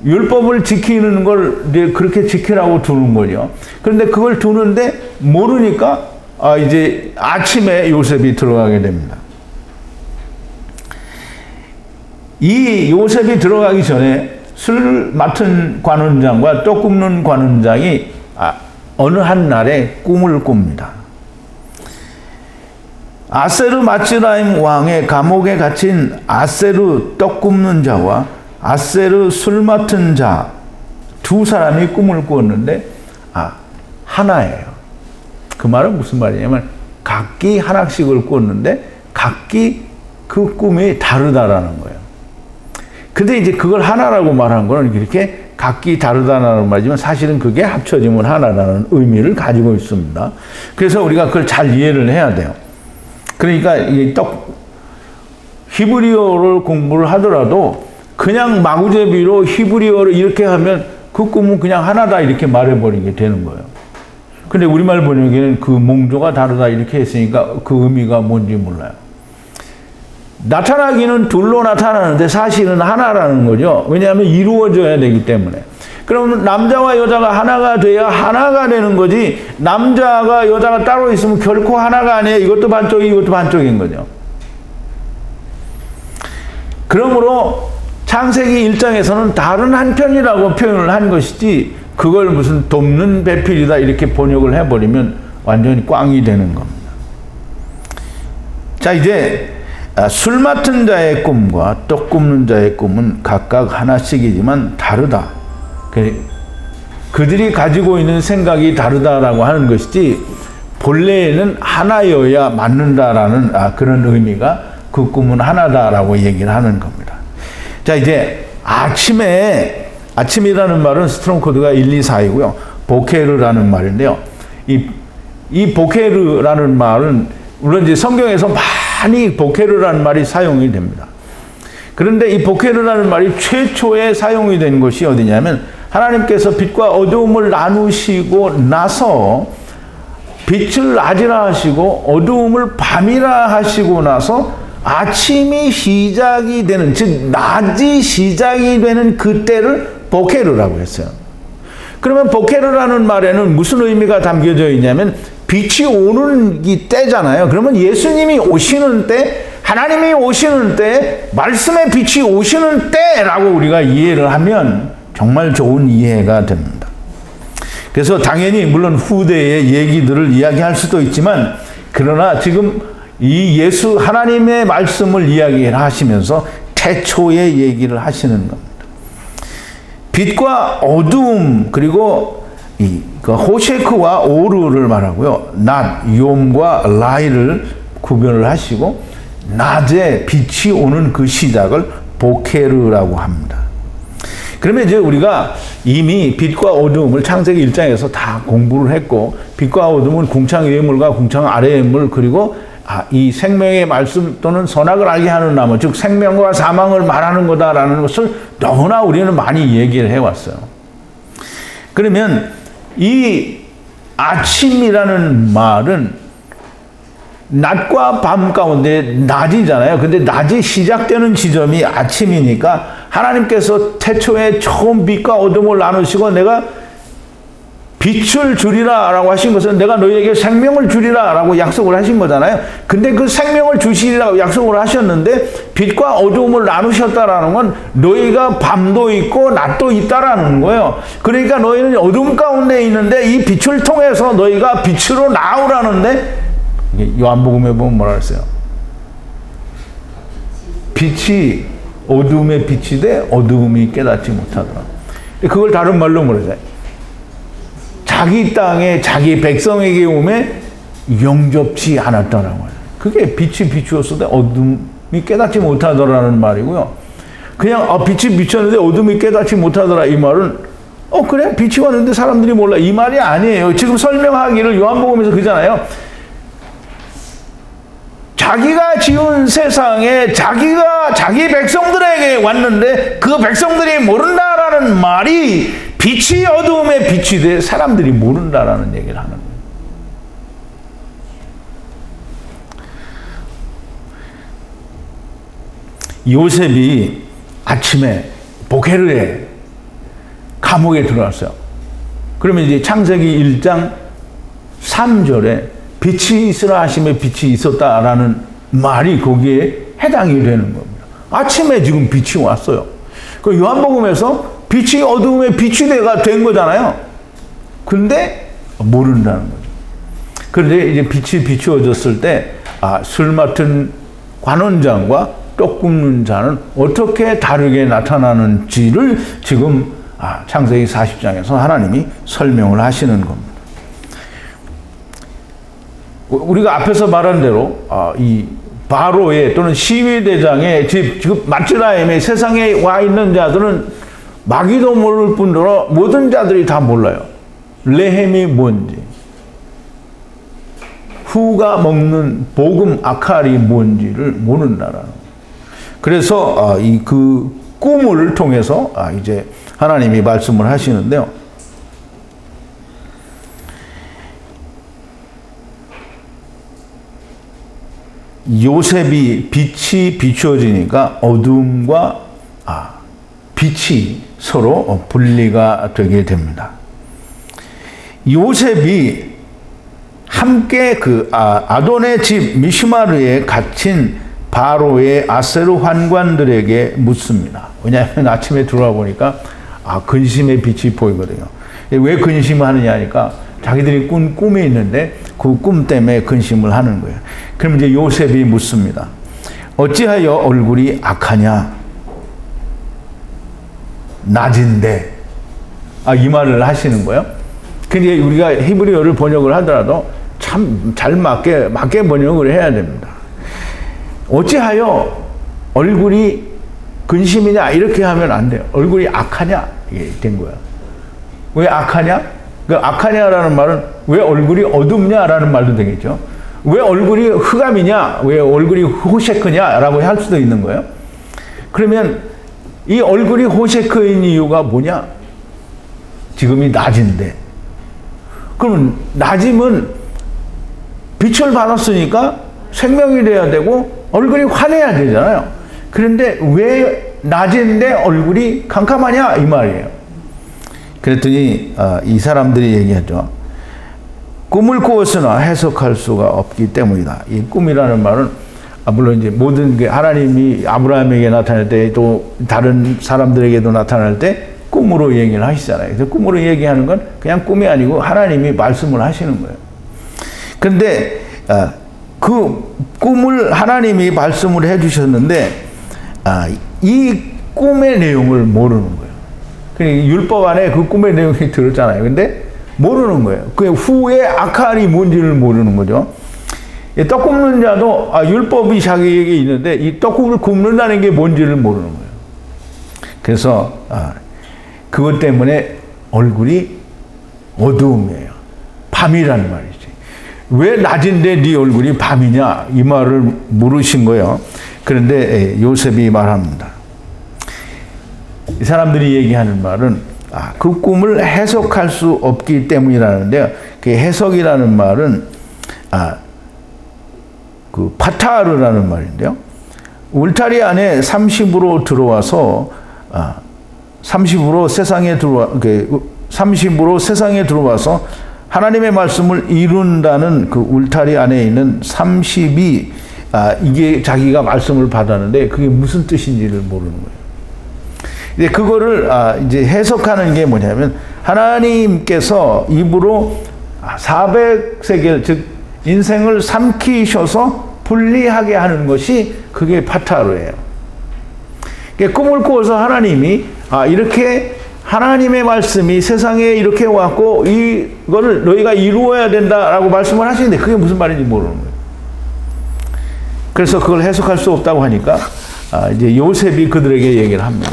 율법을 지키는 걸 이제 그렇게 지키라고 두는 거죠. 그런데 그걸 두는데 모르니까 이제 아침에 요셉이 들어가게 됩니다. 이 요셉이 들어가기 전에 술 맡은 관원장과 떡 굽는 관원장이 어느 한 날에 꿈을 꿉니다. 아세르 마츠라임 왕의 감옥에 갇힌 아세르 떡 굽는 자와 아세르 술 맡은 자 두 사람이 꿈을 꾸었는데 하나예요. 그 말은 무슨 말이냐면 각기 하나씩을 꾸었는데 각기 그 꿈이 다르다라는 거예요. 근데 이제 그걸 하나라고 말하는 거는 이렇게 각기 다르다는 말이지만 사실은 그게 합쳐지면 하나라는 의미를 가지고 있습니다. 그래서 우리가 그걸 잘 이해를 해야 돼요. 그러니까 이 히브리어를 공부를 하더라도 그냥 마구제비로 히브리어를 이렇게 하면 그 꿈은 그냥 하나다 이렇게 말해버리게 되는 거예요. 근데 우리말 번역에는 그 몽조가 다르다 이렇게 했으니까 그 의미가 뭔지 몰라요. 나타나기는 둘로 나타나는데 사실은 하나라는 거죠. 왜냐하면 이루어져야 되기 때문에. 그러면 남자와 여자가 하나가 돼야 하나가 되는 거지, 남자가 여자가 따로 있으면 결코 하나가 아니에요. 이것도 반쪽이고 이것도 반쪽인 거죠. 그러므로 창세기 1장에서는 다른 한편이라고 표현을 한 것이지 그걸 무슨 돕는 배필이다 이렇게 번역을 해버리면 완전히 꽝이 되는 겁니다. 자, 이제 술 맡은 자의 꿈과 떡 굽는 자의 꿈은 각각 하나씩이지만 다르다. 그들이 가지고 있는 생각이 다르다라고 하는 것이지 본래에는 하나여야 맞는다라는 그런 의미가 그 꿈은 하나다라고 얘기를 하는 겁니다. 자, 이제 아침이라는 말은 스트롱 코드가 124이고요. 보케르라는 말인데요. 이 보케르라는 말은 물론 이제 성경에서 많이 보케르라는 말이 사용이 됩니다. 그런데 이 보케르라는 말이 최초에 사용이 된 것이 어디냐면 하나님께서 빛과 어두움을 나누시고 나서 빛을 낮이라 하시고 어두움을 밤이라 하시고 나서 아침이 시작이 되는, 즉 낮이 시작이 되는 그때를 보케르라고 했어요. 그러면 보케르라는 말에는 무슨 의미가 담겨져 있냐면 빛이 오는 이 때잖아요. 그러면 예수님이 오시는 때, 하나님이 오시는 때, 말씀의 빛이 오시는 때라고 우리가 이해를 하면 정말 좋은 이해가 됩니다. 그래서 당연히 물론 후대의 얘기들을 이야기할 수도 있지만 그러나 지금 이 예수 하나님의 말씀을 이야기를 하시면서 태초의 얘기를 하시는 겁니다. 빛과 어두움 그리고 호셰크와 오르를 말하고요. 낮, 욤과 라이를 구별을 하시고 낮에 빛이 오는 그 시작을 보케르라고 합니다. 그러면 이제 우리가 이미 빛과 어두움을 창세기 1장에서 다 공부를 했고 빛과 어두움은 궁창 위의 물과 궁창 아래의 물 그리고 이 생명의 말씀 또는 선악을 알게 하는 나무, 즉 생명과 사망을 말하는 거다라는 것을 너무나 우리는 많이 얘기를 해왔어요. 그러면 이 아침이라는 말은 낮과 밤 가운데 낮이잖아요. 근데 낮이 시작되는 지점이 아침이니까 하나님께서 태초에 처음 빛과 어둠을 나누시고 내가 빛을 주리라 라고 하신 것은 내가 너희에게 생명을 주리라 라고 약속을 하신 거잖아요. 근데 그 생명을 주시리라고 약속을 하셨는데 빛과 어두움을 나누셨다라는 건 너희가 밤도 있고 낮도 있다라는 거예요. 그러니까 너희는 어둠 가운데 있는데 이 빛을 통해서 너희가 빛으로 나오라는데 요한복음에 보면 뭐라 그랬어요? 빛이 어둠의 빛이 돼 어둠이 깨닫지 못하더라. 그걸 다른 말로 뭐라죠? 자기 땅에 자기 백성에게 오매 영접지 않았다라고 해요. 그게 빛이 비추었을 때 어둠이 깨닫지 못하더라는 말이고요. 그냥 빛이 비쳤는데 어둠이 깨닫지 못하더라 이 말은 그래 빛이 왔는데 사람들이 몰라 이 말이 아니에요. 지금 설명하기를 요한복음에서 그잖아요. 자기가 지은 세상에 자기 백성들에게 왔는데 그 백성들이 모른다라는 말이 빛이 어두움에 빛이 돼 사람들이 모른다라는 얘기를 하는 거예요. 요셉이 아침에 보케르에 감옥에 들어왔어요. 그러면 이제 창세기 1장 3절에 빛이 있으라 하심에 빛이 있었다라는 말이 거기에 해당이 되는 겁니다. 아침에 지금 빛이 왔어요. 그 요한복음에서 빛이 어두움에 빛이 된 거잖아요. 근데 모른다는 거죠. 그런데 이제 빛이 비추어졌을 때 술 맡은 관원장과 떡 굽는 자는 어떻게 다르게 나타나는지를 지금 창세기 40장에서 하나님이 설명을 하시는 겁니다. 우리가 앞에서 말한 대로 이 바로의 또는 시위대장의 집, 지금 마츠라임의 세상에 와 있는 자들은 마귀도 모를 뿐더러 모든 자들이 다 몰라요. 레헴이 뭔지, 후가 먹는 복음 아칼이 뭔지를 모른다라는 거예요. 그래서 그 꿈을 통해서 이제 하나님이 말씀을 하시는데요. 요셉이 빛이 비추어지니까 어둠과 빛이 서로 분리가 되게 됩니다. 요셉이 함께 그 아돈의 집 미시마르에 갇힌 바로의 아세르 환관들에게 묻습니다. 왜냐하면 아침에 들어와 보니까 근심의 빛이 보이거든요. 왜 근심하느냐 하니까 자기들이 꾼 꿈이 있는데 그 꿈 때문에 근심을 하는 거예요. 그럼 이제 요셉이 묻습니다. 어찌하여 얼굴이 악하냐? 낮인데. 이 말을 하시는 거예요. 근데 우리가 히브리어를 번역을 하더라도 참 잘 맞게 번역을 해야 됩니다. 어찌하여 얼굴이 근심이냐? 이렇게 하면 안 돼요. 얼굴이 악하냐? 이게 된 거야. 왜 악하냐? 그 악하냐라는 말은 왜 얼굴이 어둡냐라는 말도 되겠죠. 왜 얼굴이 흑암이냐? 왜 얼굴이 호셰크냐라고 할 수도 있는 거예요. 그러면 이 얼굴이 호셰크인 이유가 뭐냐? 지금이 낮인데. 그러면 낮이면 빛을 받았으니까 생명이 돼야 되고 얼굴이 환해야 되잖아요. 그런데 왜 낮인데 얼굴이 캄캄하냐? 이 말이에요. 그랬더니 이 사람들이 얘기하죠. 꿈을 꾸었으나 해석할 수가 없기 때문이다. 이 꿈이라는 말은 물론 이제 모든 게 하나님이 아브라함에게 나타날 때 또 다른 사람들에게도 나타날 때 꿈으로 얘기를 하시잖아요. 그래서 꿈으로 얘기하는 건 그냥 꿈이 아니고 하나님이 말씀을 하시는 거예요. 그런데 그 꿈을 하나님이 말씀을 해주셨는데 이 꿈의 내용을 모르는 거예요. 그러니까 율법 안에 그 꿈의 내용이 들었잖아요. 근데 모르는 거예요. 그 후에 아칼이 뭔지를 모르는 거죠. 떡 굽는 자도 율법이 자기에게 있는데 이 떡국을 굽는다는 게 뭔지를 모르는 거예요. 그래서 그것 때문에 얼굴이 어두움이에요. 밤이라는 말이지. 왜 낮인데 네 얼굴이 밤이냐? 이 말을 물으신 거예요. 그런데 요셉이 말합니다. 이 사람들이 얘기하는 말은 그 꿈을 해석할 수 없기 때문이라는데요. 그 해석이라는 말은 그 파타르라는 말인데요. 울타리 안에 30으로 들어와서 30으로 세상에 들어와서 하나님의 말씀을 이룬다는 그 울타리 안에 있는 30이 이게 자기가 말씀을 받았는데 그게 무슨 뜻인지를 모르는 거예요. 이제 그거를 이제 해석하는 게 뭐냐면 하나님께서 입으로 400세겔 즉 인생을 삼키셔서 분리하게 하는 것이 그게 파타르예요. 꿈을 꾸어서 하나님이 이렇게 하나님의 말씀이 세상에 이렇게 왔고 이거를 너희가 이루어야 된다라고 말씀을 하시는데 그게 무슨 말인지 모르는 거예요. 그래서 그걸 해석할 수 없다고 하니까 이제 요셉이 그들에게 얘기를 합니다.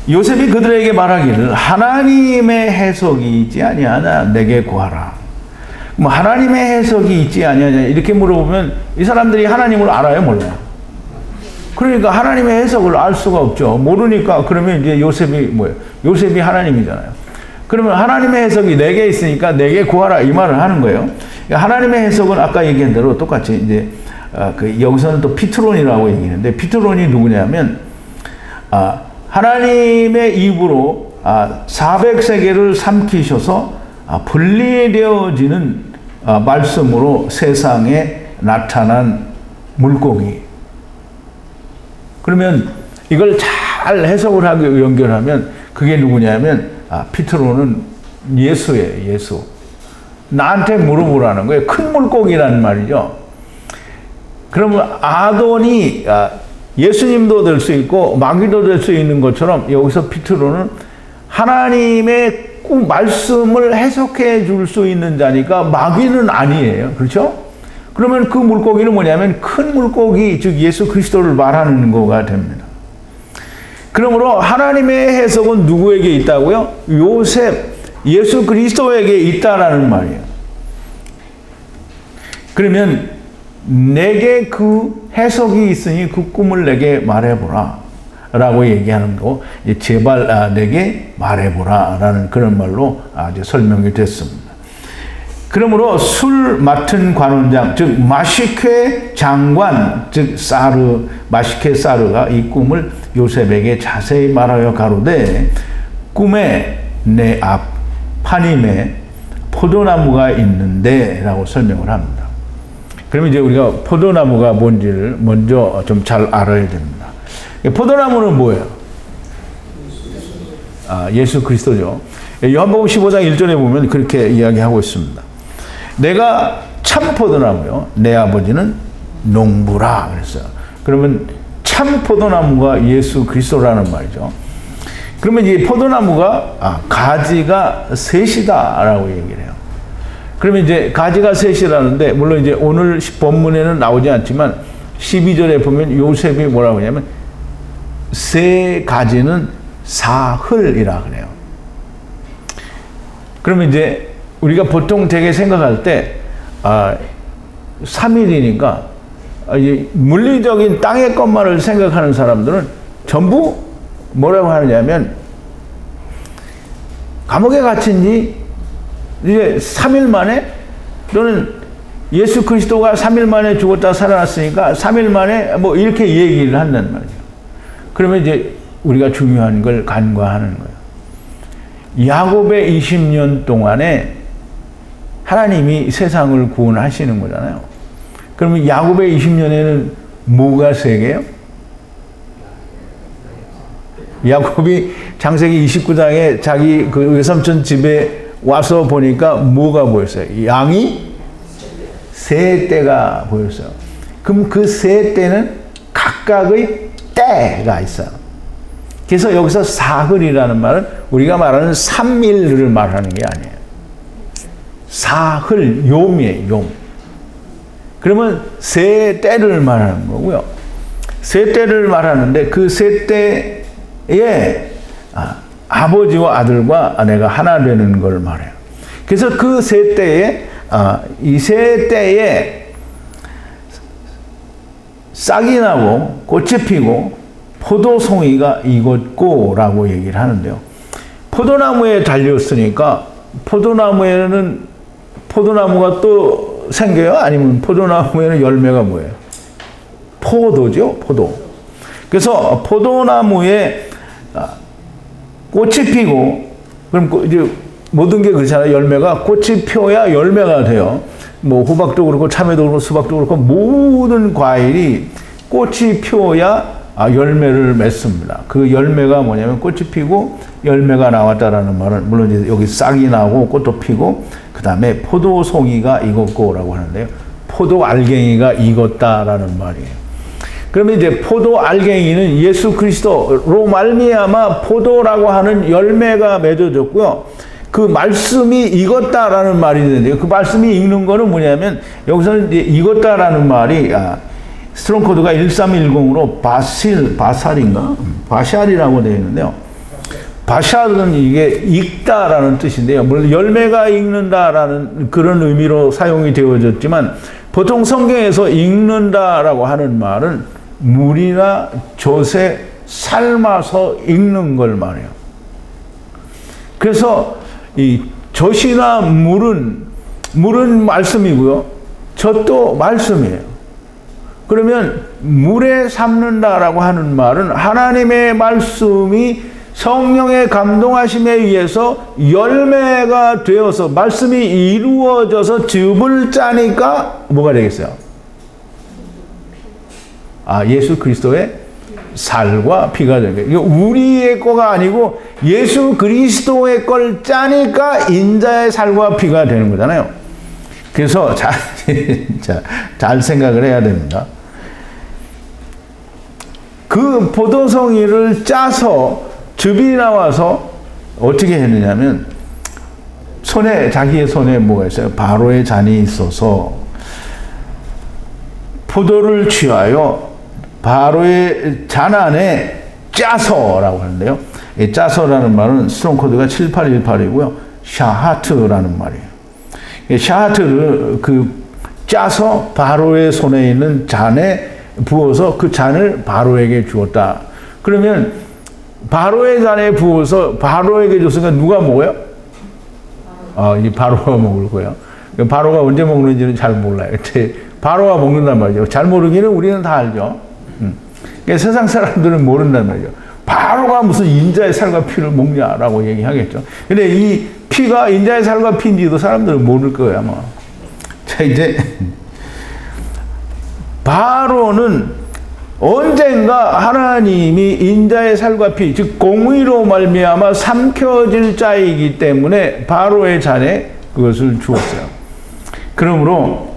요셉이 그들에게 말하기를 하나님의 해석이 있지 아니하냐 내게 구하라. 뭐 하나님의 해석이 있지 아니하냐 이렇게 물어보면 이 사람들이 하나님을 알아요 몰라요? 그러니까 하나님의 해석을 알 수가 없죠. 모르니까 그러면 이제 요셉이 뭐예요? 요셉이 하나님이잖아요. 그러면 하나님의 해석이 내게 있으니까 내게 구하라 이 말을 하는 거예요. 하나님의 해석은 아까 얘기한 대로 똑같이 이제 여기서는 또 피트론이라고 얘기하는데 피트론이 누구냐면 하나님의 입으로 400세계를 삼키셔서 분리되어지는 말씀으로 세상에 나타난 물고기. 그러면 이걸 잘 해석을 하고 연결하면 그게 누구냐면 피트로는 예수예요. 예수. 나한테 물어보라는 거예요. 큰 물고기라는 말이죠. 그러면 아돈이 예수님도 될 수 있고 마귀도 될 수 있는 것처럼 여기서 피트로는 하나님의 말씀을 해석해 줄 수 있는 자니까 마귀는 아니에요. 그렇죠? 그러면 그 물고기는 뭐냐면 큰 물고기 즉 예수 그리스도를 말하는 거가 됩니다. 그러므로 하나님의 해석은 누구에게 있다고요? 요셉, 예수 그리스도에게 있다라는 말이에요. 그러면 내게 그 해석이 있으니 그 꿈을 내게 말해보라 라고 얘기하는 거, 제발 내게 말해보라 라는 그런 말로 아주 설명이 됐습니다. 그러므로 술 맡은 관원장, 즉 마시케 장관, 즉 마시케 사르가 이 꿈을 요셉에게 자세히 말하여 가로되, 꿈에 내 앞 파님에 포도나무가 있는데 라고 설명을 합니다. 그러면 이제 우리가 포도나무가 뭔지를 먼저 좀 잘 알아야 됩니다. 포도나무는 뭐예요? 예수 그리스도죠. 요한복음 15장 1절에 보면 그렇게 이야기하고 있습니다. 내가 참 포도나무요, 내 아버지는 농부라 그랬어요. 그러면 참 포도나무가 예수 그리스도라는 말이죠. 그러면 이 포도나무가 가지가 셋이다라고 얘기를 해요. 그러면 이제 가지가 셋이라는데, 물론 이제 오늘 본문에는 나오지 않지만 12절에 보면 요셉이 뭐라고 하냐면 세 가지는 사흘이라 그래요. 그러면 이제 우리가 보통 되게 생각할 때 3일이니까 물리적인 땅의 것만을 생각하는 사람들은 전부 뭐라고 하느냐면, 감옥에 갇힌 지 이제 3일 만에, 또는 예수 그리스도가 3일 만에 죽었다 살아났으니까 3일 만에 뭐 이렇게 얘기를 한단 말이에요. 그러면 이제 우리가 중요한 걸 간과하는 거예요. 야곱의 20년 동안에 하나님이 세상을 구원하시는 거잖아요. 그러면 야곱의 20년에는 뭐가 세 개요? 야곱이 창세기 29장에 자기 그 외삼촌 집에 와서 보니까 뭐가 보였어요? 양이 세 떼가 보였어요. 그럼 그 세 떼는 각각의 때가 있어요. 그래서 여기서 사흘이라는 말은 우리가 말하는 3일을 말하는 게 아니에요. 사흘, 욤이에요, 욤. 그러면 세 때를 말하는 거고요. 세 때를 말하는데 그 세 때에 아버지와 아들과 아내가 하나 되는 걸 말해요. 그래서 그 세 때에, 이 세 때에 싹이 나고 꽃이 피고 포도송이가 익었고 라고 얘기를 하는데요. 포도나무에 달렸으니까 포도나무가 또 생겨요? 아니면 포도나무에는 열매가 뭐예요? 포도죠, 포도. 그래서 포도나무에 꽃이 피고, 그럼 이제 모든 게 그렇잖아요. 열매가 꽃이 펴야 열매가 돼요. 뭐 호박도 그렇고 참외도 그렇고 수박도 그렇고 모든 과일이 꽃이 피어야 열매를 맺습니다. 그 열매가 뭐냐면 꽃이 피고 열매가 나왔다라는 말은, 물론 이제 여기 싹이 나고 꽃도 피고 그 다음에 포도송이가 익었고라고 하는데요. 포도 알갱이가 익었다라는 말이에요. 그러면 이제 포도 알갱이는 예수 그리스도로 말미암아 포도라고 하는 열매가 맺어졌고요. 그 말씀이 익었다라는 말이 있는데요. 그 말씀이 익는 거는 뭐냐면, 여기서는 이제 익었다라는 말이 스트롱 코드가 1310으로 바샬이라고 되어 있는데요. 바샬은 이게 익다라는 뜻인데요. 물론 열매가 익는다라는 그런 의미로 사용이 되어졌지만, 보통 성경에서 익는다라고 하는 말은 물이나 젖에 삶아서 익는 걸 말해요. 그래서 이 젖이나 물은 말씀이고요. 젖도 말씀이에요. 그러면 물에 삶는다라고 하는 말은 하나님의 말씀이 성령의 감동하심에 의해서 열매가 되어서 말씀이 이루어져서 즙을 짜니까 뭐가 되겠어요? 예수 그리스도의 살과 피가 되는 거예요. 이거 우리의 거가 아니고 예수 그리스도의 걸 짜니까 인자의 살과 피가 되는 거잖아요. 그래서 잘 생각을 해야 됩니다. 그 포도송이를 짜서 즙이 나와서 어떻게 했느냐면, 자기의 손에 뭐가 있어요? 바로의 잔이 있어서 포도를 취하여 바로의 잔 안에 짜서라고 하는데요. 이 짜서라는 말은 스트롱 코드가 7818이고요. 샤하트라는 말이에요. 이 샤하트를 짜서 바로의 손에 있는 잔에 부어서 그 잔을 바로에게 주었다. 그러면 바로의 잔에 부어서 바로에게 줬으니까 누가 먹어요? 이 바로가 먹을 거예요. 바로가 언제 먹는지는 잘 몰라요. 바로가 먹는단 말이죠. 잘 모르기는 우리는 다 알죠. 세상 사람들은 모른단 말이죠. 바로가 무슨 인자의 살과 피를 먹냐라고 얘기하겠죠. 근데 이 피가 인자의 살과 피인지도 사람들은 모를 거예요, 아마. 자, 이제 바로는 언젠가 하나님이 인자의 살과 피, 즉 공의로 말미암아 삼켜질 자이기 때문에 바로의 잔에 그것을 주었어요. 그러므로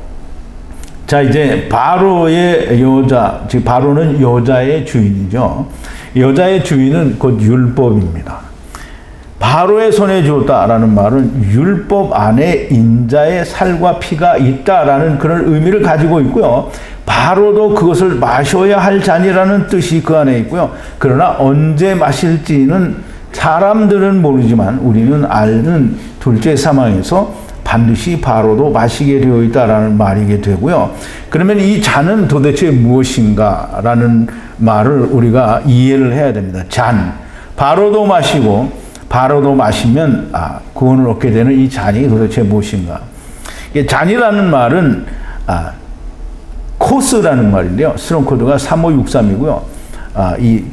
자, 이제 바로의 여자, 즉 바로는 여자의 주인이죠. 여자의 주인은 곧 율법입니다. 바로의 손에 주었다라는 말은 율법 안에 인자의 살과 피가 있다라는 그런 의미를 가지고 있고요. 바로도 그것을 마셔야 할 잔이라는 뜻이 그 안에 있고요. 그러나 언제 마실지는 사람들은 모르지만 우리는 아는 둘째 사망에서 반드시 바로도 마시게 되어 있다라는 말이게 되고요. 그러면 이 잔은 도대체 무엇인가라는 말을 우리가 이해를 해야 됩니다. 잔, 바로도 마시고 바로도 마시면 구원을 얻게 되는 이 잔이 도대체 무엇인가? 잔이라는 말은 코스라는 말인데요. 스트롱 코드가 3563이고요. 이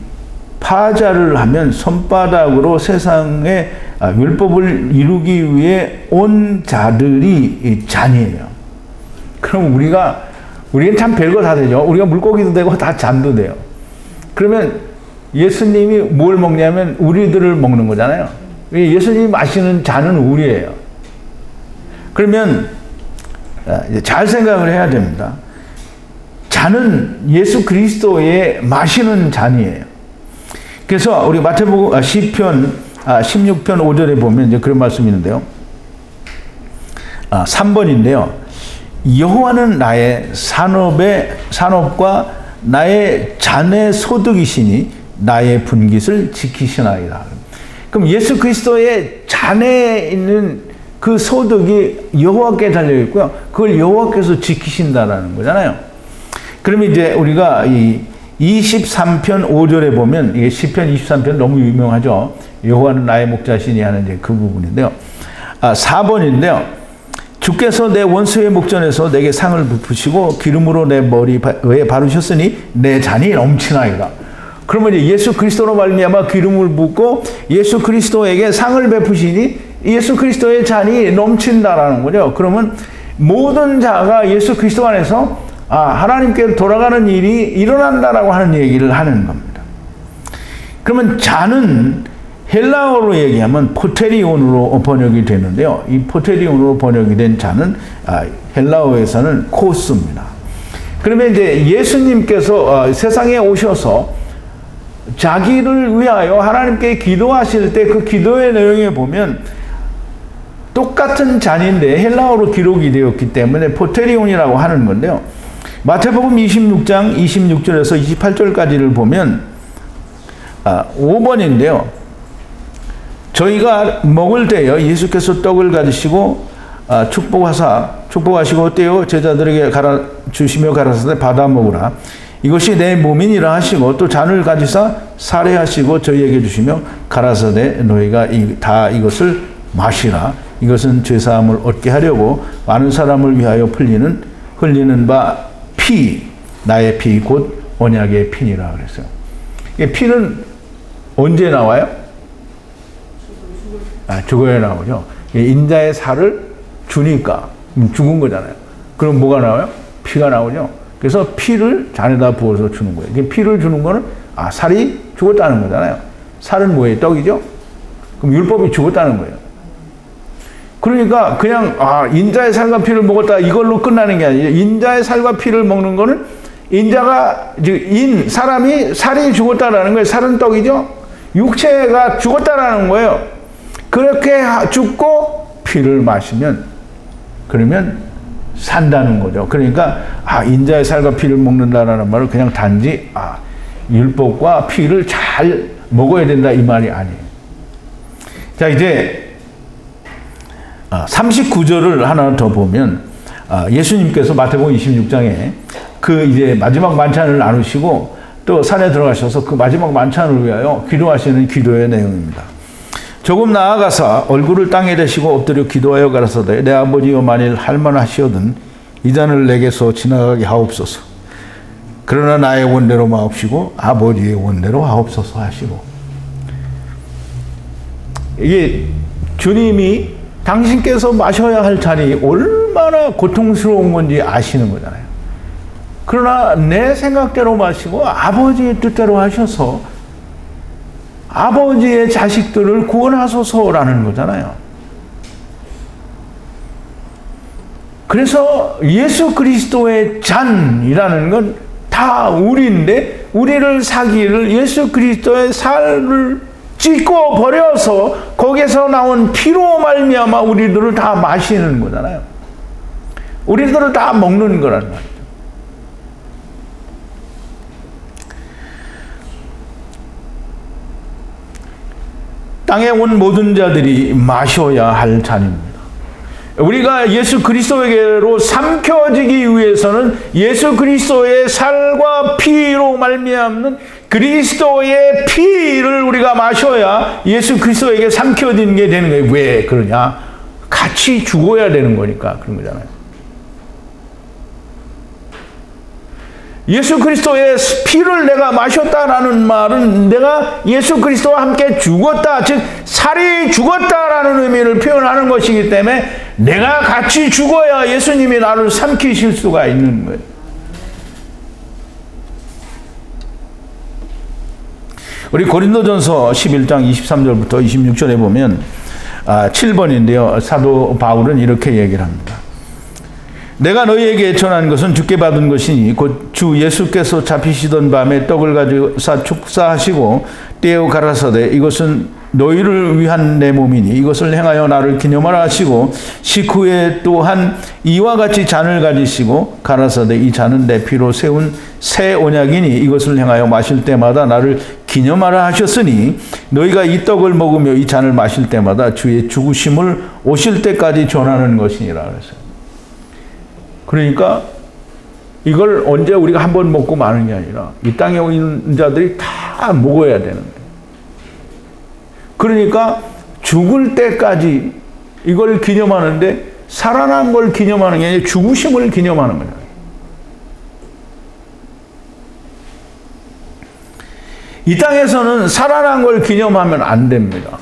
파자를 하면 손바닥으로 세상에 율법을 이루기 위해 온 자들이 이 잔이에요. 그럼 우리는 참 별거 다 되죠. 우리가 물고기도 되고 다 잔도 돼요. 그러면 예수님이 뭘 먹냐면 우리들을 먹는 거잖아요. 예수님이 마시는 잔은 우리예요. 그러면 잘 생각을 해야 됩니다. 잔은 예수 그리스도의 마시는 잔이에요. 그래서 우리 마태복음 시편 16편 5절에 보면 이제 그런 말씀이 있는데요. 3번인데요. 여호와는 나의 산업과 나의 잔의 소득이시니 나의 분깃을 지키시나이다. 그럼 예수 그리스도의 잔에 있는 그 소득이 여호와께 달려 있고요. 그걸 여호와께서 지키신다라는 거잖아요. 그러면 이제 우리가 이 23편 5절에 보면 이게 시편 23편 너무 유명하죠. 여호와는 나의 목자시니 하는 이제 그 부분인데요. 4번인데요. 주께서 내 원수의 목전에서 내게 상을 베푸시고 기름으로 내 머리에 바르셨으니 내 잔이 넘치나이다. 그러면 이제 예수 그리스도로 말미암아 기름을 붓고 예수 그리스도에게 상을 베푸시니 예수 그리스도의 잔이 넘친다라는 거죠. 그러면 모든 자가 예수 그리스도 안에서 하나님께 돌아가는 일이 일어난다라고 하는 얘기를 하는 겁니다. 그러면 잔은 헬라어로 얘기하면 포테리온으로 번역이 되는데요. 이 포테리온으로 번역이 된 잔은 헬라어에서는 코스입니다. 그러면 이제 예수님께서 세상에 오셔서 자기를 위하여 하나님께 기도하실 때 그 기도의 내용에 보면 똑같은 잔인데 헬라어로 기록이 되었기 때문에 포테리온이라고 하는 건데요. 마태복음 26장 26절에서 28절까지를 보면 5번인데요. 저희가 먹을 때요 예수께서 떡을 가지시고 축복하시고 떼어 제자들에게 주시며 가라사대 받아 먹으라. 이것이 내 몸이니라 하시고 또 잔을 가지사 사례하시고 저희에게 주시며 가라사대 너희가 다 이것을 마시라. 이것은 죄사함을 얻게 하려고 많은 사람을 위하여 흘리는 바 피, 나의 피 곧 언약의 피니라 그랬어요. 피는 언제 나와요? 죽어야 나오죠. 인자의 살을 주니까 죽은 거잖아요. 그럼 뭐가 나와요? 피가 나오죠. 그래서 피를 잔에다 부어서 주는 거예요. 피를 주는 거는 살이 죽었다는 거잖아요. 살은 뭐예요? 떡이죠. 그럼 율법이 죽었다는 거예요. 그러니까 그냥 인자의 살과 피를 먹었다 이걸로 끝나는 게 아니에요. 인자의 살과 피를 먹는 거는 사람이 살이 죽었다라는 거예요. 살은 떡이죠. 육체가 죽었다라는 거예요. 그렇게 죽고 피를 마시면 그러면 산다는 거죠. 그러니까 인자의 살과 피를 먹는다라는 말을 그냥 단지 율법과 피를 잘 먹어야 된다 이 말이 아니에요. 자, 이제 39절을 하나 더 보면 예수님께서 마태복음 26장에 그 이제 마지막 만찬을 나누시고 또 산에 들어가셔서 그 마지막 만찬을 위하여 기도하시는 기도의 내용입니다. 조금 나아가사 얼굴을 땅에 대시고 엎드려 기도하여 가라사대 내 아버지여 만일 할만하시거든 이 잔을 내게서 지나가게 하옵소서. 그러나 나의 원대로 마옵시고 아버지의 원대로 하옵소서 하시고, 이게 주님이 당신께서 마셔야 할 잔이 얼마나 고통스러운 건지 아시는 거잖아요. 그러나 내 생각대로 마시고 아버지의 뜻대로 하셔서 아버지의 자식들을 구원하소서라는 거잖아요. 그래서 예수 그리스도의 잔이라는 건 다 우리인데 우리를 사기를 예수 그리스도의 살을 찢고 버려서 거기에서 나온 피로 말미암아 우리들을 다 마시는 거잖아요. 우리들을 다 먹는 거란 말이죠. 땅에 온 모든 자들이 마셔야 할 잔입니다. 우리가 예수 그리스도에게로 삼켜지기 위해서는 예수 그리스도의 살과 피로 말미암는 그리스도의 피를 우리가 마셔야 예수 그리스도에게 삼켜지는 게 되는 거예요. 왜 그러냐? 같이 죽어야 되는 거니까 그런 거잖아요. 예수 그리스도의 피를 내가 마셨다라는 말은 내가 예수 그리스도와 함께 죽었다, 즉 살이 죽었다라는 의미를 표현하는 것이기 때문에 내가 같이 죽어야 예수님이 나를 삼키실 수가 있는 거예요. 우리 고린도전서 11장 23절부터 26절에 보면 7번인데요. 사도 바울은 이렇게 얘기를 합니다. 내가 너희에게 전한 것은 주께 받은 것이니 곧 주 예수께서 잡히시던 밤에 떡을 가져서 축사하시고 떼어 가라사대 이것은 너희를 위한 내 몸이니 이것을 행하여 나를 기념하라 하시고 식후에 또한 이와 같이 잔을 가지시고 가라사대 이 잔은 내 피로 세운 새 언약이니 이것을 행하여 마실 때마다 나를 기념하라 하셨으니 너희가 이 떡을 먹으며 이 잔을 마실 때마다 주의 죽으심을 오실 때까지 전하는 것이니라 그랬어요. 그러니까 이걸 언제 우리가 한 번 먹고 마는 게 아니라 이 땅에 있는 자들이 다 먹어야 되는 거예요. 그러니까 죽을 때까지 이걸 기념하는데 살아난 걸 기념하는 게 아니라 죽으심을 기념하는 거예요. 이 땅에서는 살아난 걸 기념하면 안 됩니다.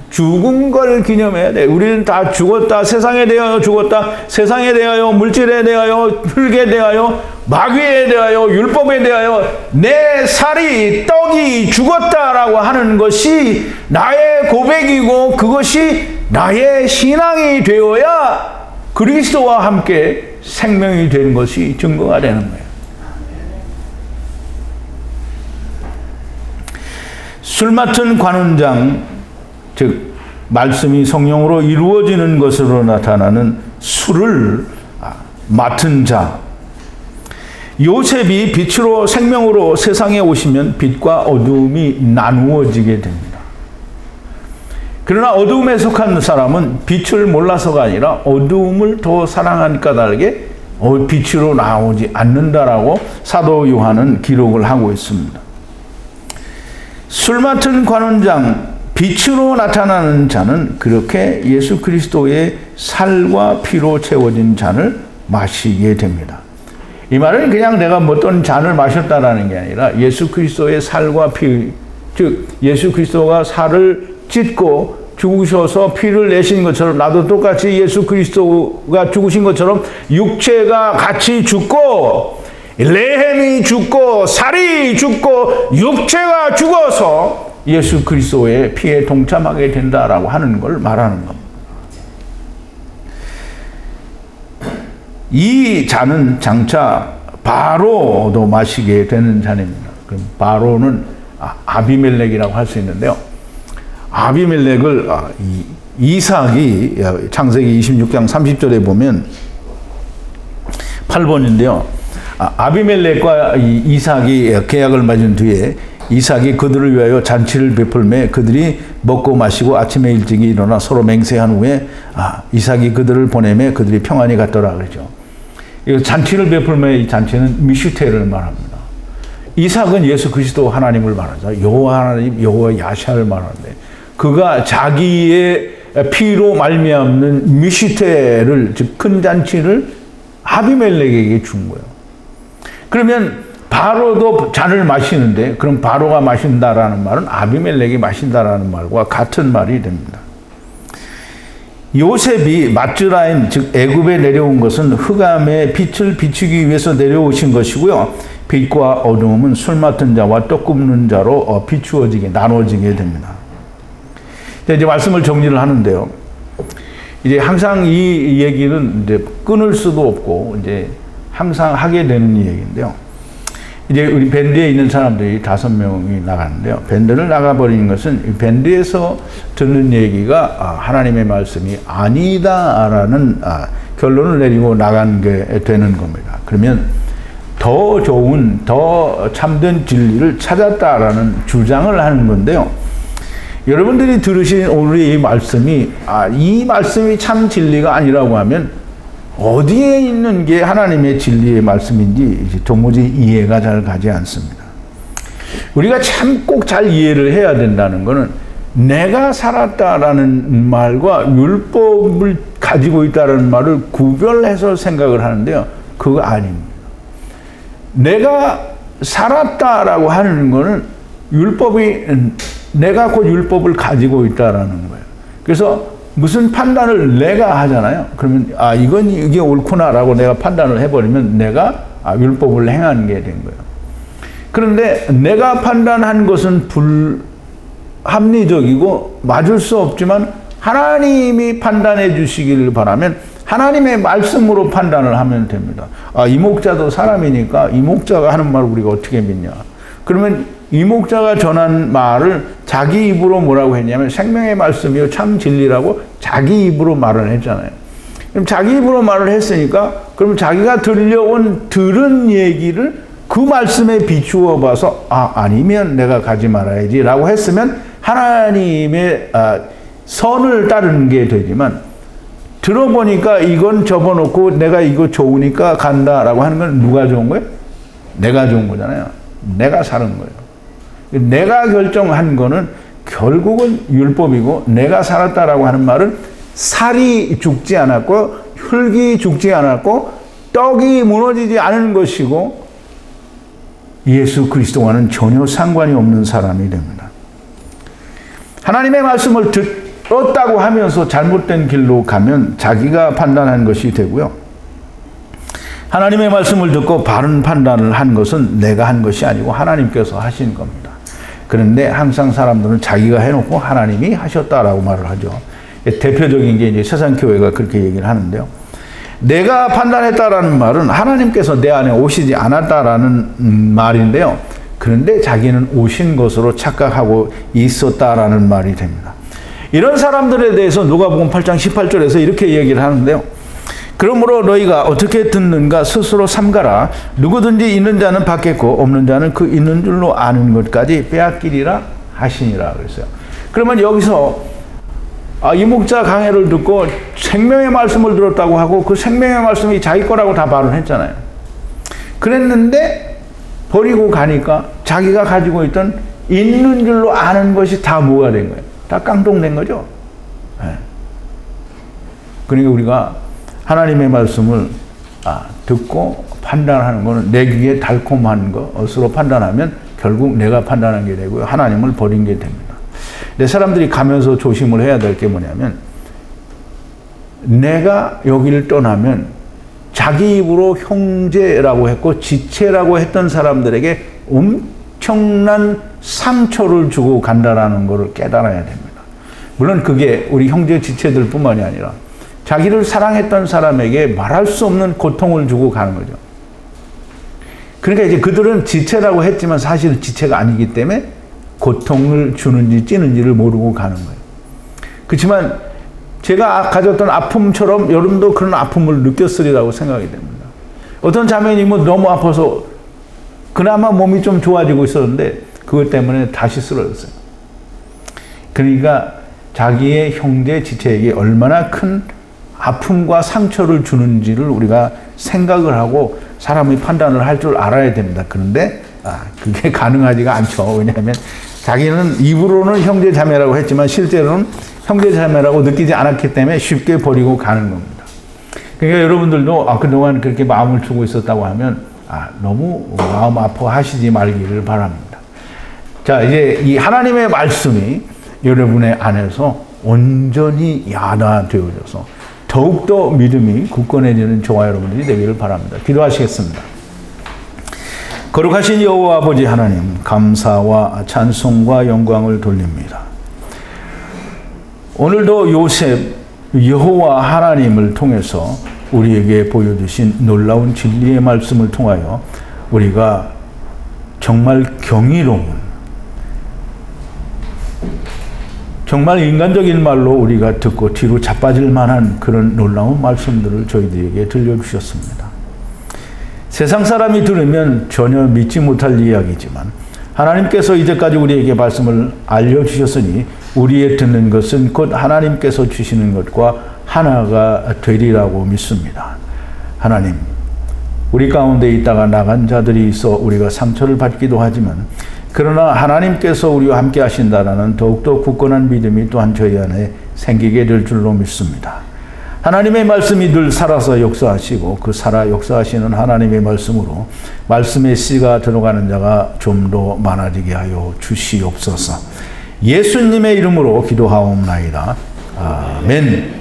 죽은 걸 기념해야 돼. 우리는 다 죽었다. 세상에 대하여 죽었다. 세상에 대하여, 물질에 대하여, 흙에 대하여, 마귀에 대하여, 율법에 대하여 내 살이, 떡이 죽었다라고 하는 것이 나의 고백이고 그것이 나의 신앙이 되어야 그리스도와 함께 생명이 되는 것이 증거가 되는 거예요. 술 맡은 관원장, 즉 말씀이 성령으로 이루어지는 것으로 나타나는 술을 맡은 자, 요셉이 빛으로 생명으로 세상에 오시면 빛과 어두움이 나누어지게 됩니다. 그러나 어두움에 속한 사람은 빛을 몰라서가 아니라 어두움을 더 사랑한 까닭에 빛으로 나오지 않는다라고 사도 요한은 기록을 하고 있습니다. 술 맡은 관원장, 빛으로 나타나는 자는 그렇게 예수 그리스도의 살과 피로 채워진 잔을 마시게 됩니다. 이 말은 그냥 내가 어떤 잔을 마셨다라는 게 아니라 예수 그리스도의 살과 피, 즉 예수 그리스도가 살을 찢고 죽으셔서 피를 내신 것처럼 나도 똑같이 예수 그리스도가 죽으신 것처럼 육체가 같이 죽고 레헴이 죽고 살이 죽고 육체가 죽어서 예수 그리스도의 피에 동참하게 된다라고 하는 걸 말하는 겁니다. 이 잔은 장차 바로도 마시게 되는 잔입니다. 그럼 바로는 아비멜렉이라고 할 수 있는데요. 아비멜렉을 이삭이 창세기 26장 30절에 보면 8번인데요. 아비멜렉과 이삭이 계약을 맺은 뒤에 이삭이 그들을 위하여 잔치를 베풀매 그들이 먹고 마시고 아침에 일찍 일어나 서로 맹세한 후에 이삭이 그들을 보내매 그들이 평안히 갔더라 그러죠. 이 잔치를 베풀매 이 잔치는 미슈테를 말합니다. 이삭은 예수 그리스도 하나님을 말하죠. 여호와 하나님, 여호와 야샤를 말하는데 그가 자기의 피로 말미암는 미슈테를 즉 큰 잔치를 아비멜렉에게 준 거예요. 그러면 바로도 잔을 마시는데 그럼 바로가 마신다라는 말은 아비멜렉이 마신다라는 말과 같은 말이 됩니다. 요셉이 마츠라임 즉 애굽에 내려온 것은 흑암의 빛을 비추기 위해서 내려오신 것이고요. 빛과 어두움은 술 맡은 자와 떡 굽는 자로 비추어지게 나눠지게 됩니다. 이제 말씀을 정리를 하는데요. 이제 항상 이 얘기는 이제 끊을 수도 없고 이제 항상 하게 되는 얘기인데요. 이제 우리 밴드에 있는 사람들이 5명이 나갔는데요. 밴드를 나가버리는 것은 밴드에서 듣는 얘기가 하나님의 말씀이 아니다라는 결론을 내리고 나간 게 되는 겁니다. 그러면 더 좋은, 더 참된 진리를 찾았다라는 주장을 하는 건데요. 여러분들이 들으신 오늘 이 말씀이 이 말씀이 참 진리가 아니라고 하면 어디에 있는 게 하나님의 진리의 말씀인지 도무지 이해가 잘 가지 않습니다. 우리가 참 꼭 잘 이해를 해야 된다는 것은 내가 살았다라는 말과 율법을 가지고 있다는 말을 구별해서 생각을 하는데요. 그거 아닙니다. 내가 살았다라고 하는 것은 율법이 내가 곧 율법을 가지고 있다라는 거예요. 그래서 무슨 판단을 내가 하잖아요. 그러면 이게 옳구나라고 내가 판단을 해버리면 내가 율법을 행한 게 된 거예요. 그런데 내가 판단한 것은 불합리적이고 맞을 수 없지만 하나님이 판단해 주시기를 바라면 하나님의 말씀으로 판단을 하면 됩니다. 이 목자도 사람이니까 이 목자가 하는 말을 우리가 어떻게 믿냐. 그러면 이 목자가 전한 말을 자기 입으로 뭐라고 했냐면 생명의 말씀이요 참 진리라고 자기 입으로 말을 했잖아요. 그럼 자기 입으로 말을 했으니까 그럼 자기가 들은 얘기를 그 말씀에 비추어 봐서 아니면 내가 가지 말아야지 라고 했으면 하나님의 선을 따르는 게 되지만 들어보니까 이건 접어놓고 내가 이거 좋으니까 간다라고 하는 건 누가 좋은 거예요? 내가 좋은 거잖아요. 내가 사는 거예요. 내가 결정한 거는 결국은 율법이고 내가 살았다라고 하는 말은 살이 죽지 않았고 흙이 죽지 않았고 떡이 무너지지 않은 것이고 예수 그리스도와는 전혀 상관이 없는 사람이 됩니다. 하나님의 말씀을 들었다고 하면서 잘못된 길로 가면 자기가 판단한 것이 되고요. 하나님의 말씀을 듣고 바른 판단을 한 것은 내가 한 것이 아니고 하나님께서 하신 겁니다. 그런데 항상 사람들은 자기가 해놓고 하나님이 하셨다라고 말을 하죠. 대표적인 게 이제 세상교회가 그렇게 얘기를 하는데요. 내가 판단했다라는 말은 하나님께서 내 안에 오시지 않았다라는 말인데요. 그런데 자기는 오신 것으로 착각하고 있었다라는 말이 됩니다. 이런 사람들에 대해서 누가복음 8장 18절에서 이렇게 얘기를 하는데요. 그러므로 너희가 어떻게 듣는가 스스로 삼가라. 누구든지 있는 자는 받겠고 없는 자는 그 있는 줄로 아는 것까지 빼앗기리라 하시니라 그랬어요. 그러면 여기서 이 목자 강해를 듣고 생명의 말씀을 들었다고 하고 그 생명의 말씀이 자기 거라고 다 발언했잖아요. 그랬는데 버리고 가니까 자기가 가지고 있던 있는 줄로 아는 것이 다 뭐가 된 거예요? 다 깡통된 거죠. 그러니까 우리가 하나님의 말씀을 듣고 판단하는 것은 내 귀에 달콤한 것으로 판단하면 결국 내가 판단한 게 되고요. 하나님을 버린 게 됩니다. 근데 사람들이 가면서 조심을 해야 될 게 뭐냐면 내가 여기를 떠나면 자기 입으로 형제라고 했고 지체라고 했던 사람들에게 엄청난 상처를 주고 간다라는 것을 깨달아야 됩니다. 물론 그게 우리 형제 지체들 뿐만이 아니라 자기를 사랑했던 사람에게 말할 수 없는 고통을 주고 가는 거죠. 그러니까 이제 그들은 지체라고 했지만 사실 지체가 아니기 때문에 고통을 주는지 찌는지를 모르고 가는 거예요. 그렇지만 제가 가졌던 아픔처럼 여러분도 그런 아픔을 느꼈으리라고 생각이 됩니다. 어떤 자매님은 너무 아파서 그나마 몸이 좀 좋아지고 있었는데 그것 때문에 다시 쓰러졌어요. 그러니까 자기의 형제 지체에게 얼마나 큰 아픔과 상처를 주는지를 우리가 생각을 하고 사람의 판단을 할 줄 알아야 됩니다. 그런데 그게 가능하지가 않죠. 왜냐하면 자기는 입으로는 형제 자매라고 했지만 실제로는 형제 자매라고 느끼지 않았기 때문에 쉽게 버리고 가는 겁니다. 그러니까 여러분들도 그동안 그렇게 마음을 주고 있었다고 하면 너무 마음 아파하시지 말기를 바랍니다. 자, 이제 이 하나님의 말씀이 여러분의 안에서 온전히 야다되어져서 더욱더 믿음이 굳건해지는 저와 여러분들이 되기를 바랍니다. 기도하시겠습니다. 거룩하신 여호와 아버지 하나님, 감사와 찬송과 영광을 돌립니다. 오늘도 요셉 여호와 하나님을 통해서 우리에게 보여주신 놀라운 진리의 말씀을 통하여 우리가 정말 경이로운, 정말 인간적인 말로 우리가 듣고 뒤로 자빠질 만한 그런 놀라운 말씀들을 저희들에게 들려주셨습니다. 세상 사람이 들으면 전혀 믿지 못할 이야기지만 하나님께서 이제까지 우리에게 말씀을 알려주셨으니 우리의 듣는 것은 곧 하나님께서 주시는 것과 하나가 되리라고 믿습니다. 하나님, 우리 가운데 있다가 나간 자들이 있어 우리가 상처를 받기도 하지만 그러나 하나님께서 우리와 함께 하신다라는 더욱더 굳건한 믿음이 또한 저희 안에 생기게 될 줄로 믿습니다. 하나님의 말씀이 늘 살아서 역사하시고 그 살아 역사하시는 하나님의 말씀으로 말씀의 씨가 들어가는 자가 좀 더 많아지게 하여 주시옵소서. 예수님의 이름으로 기도하옵나이다. 아멘.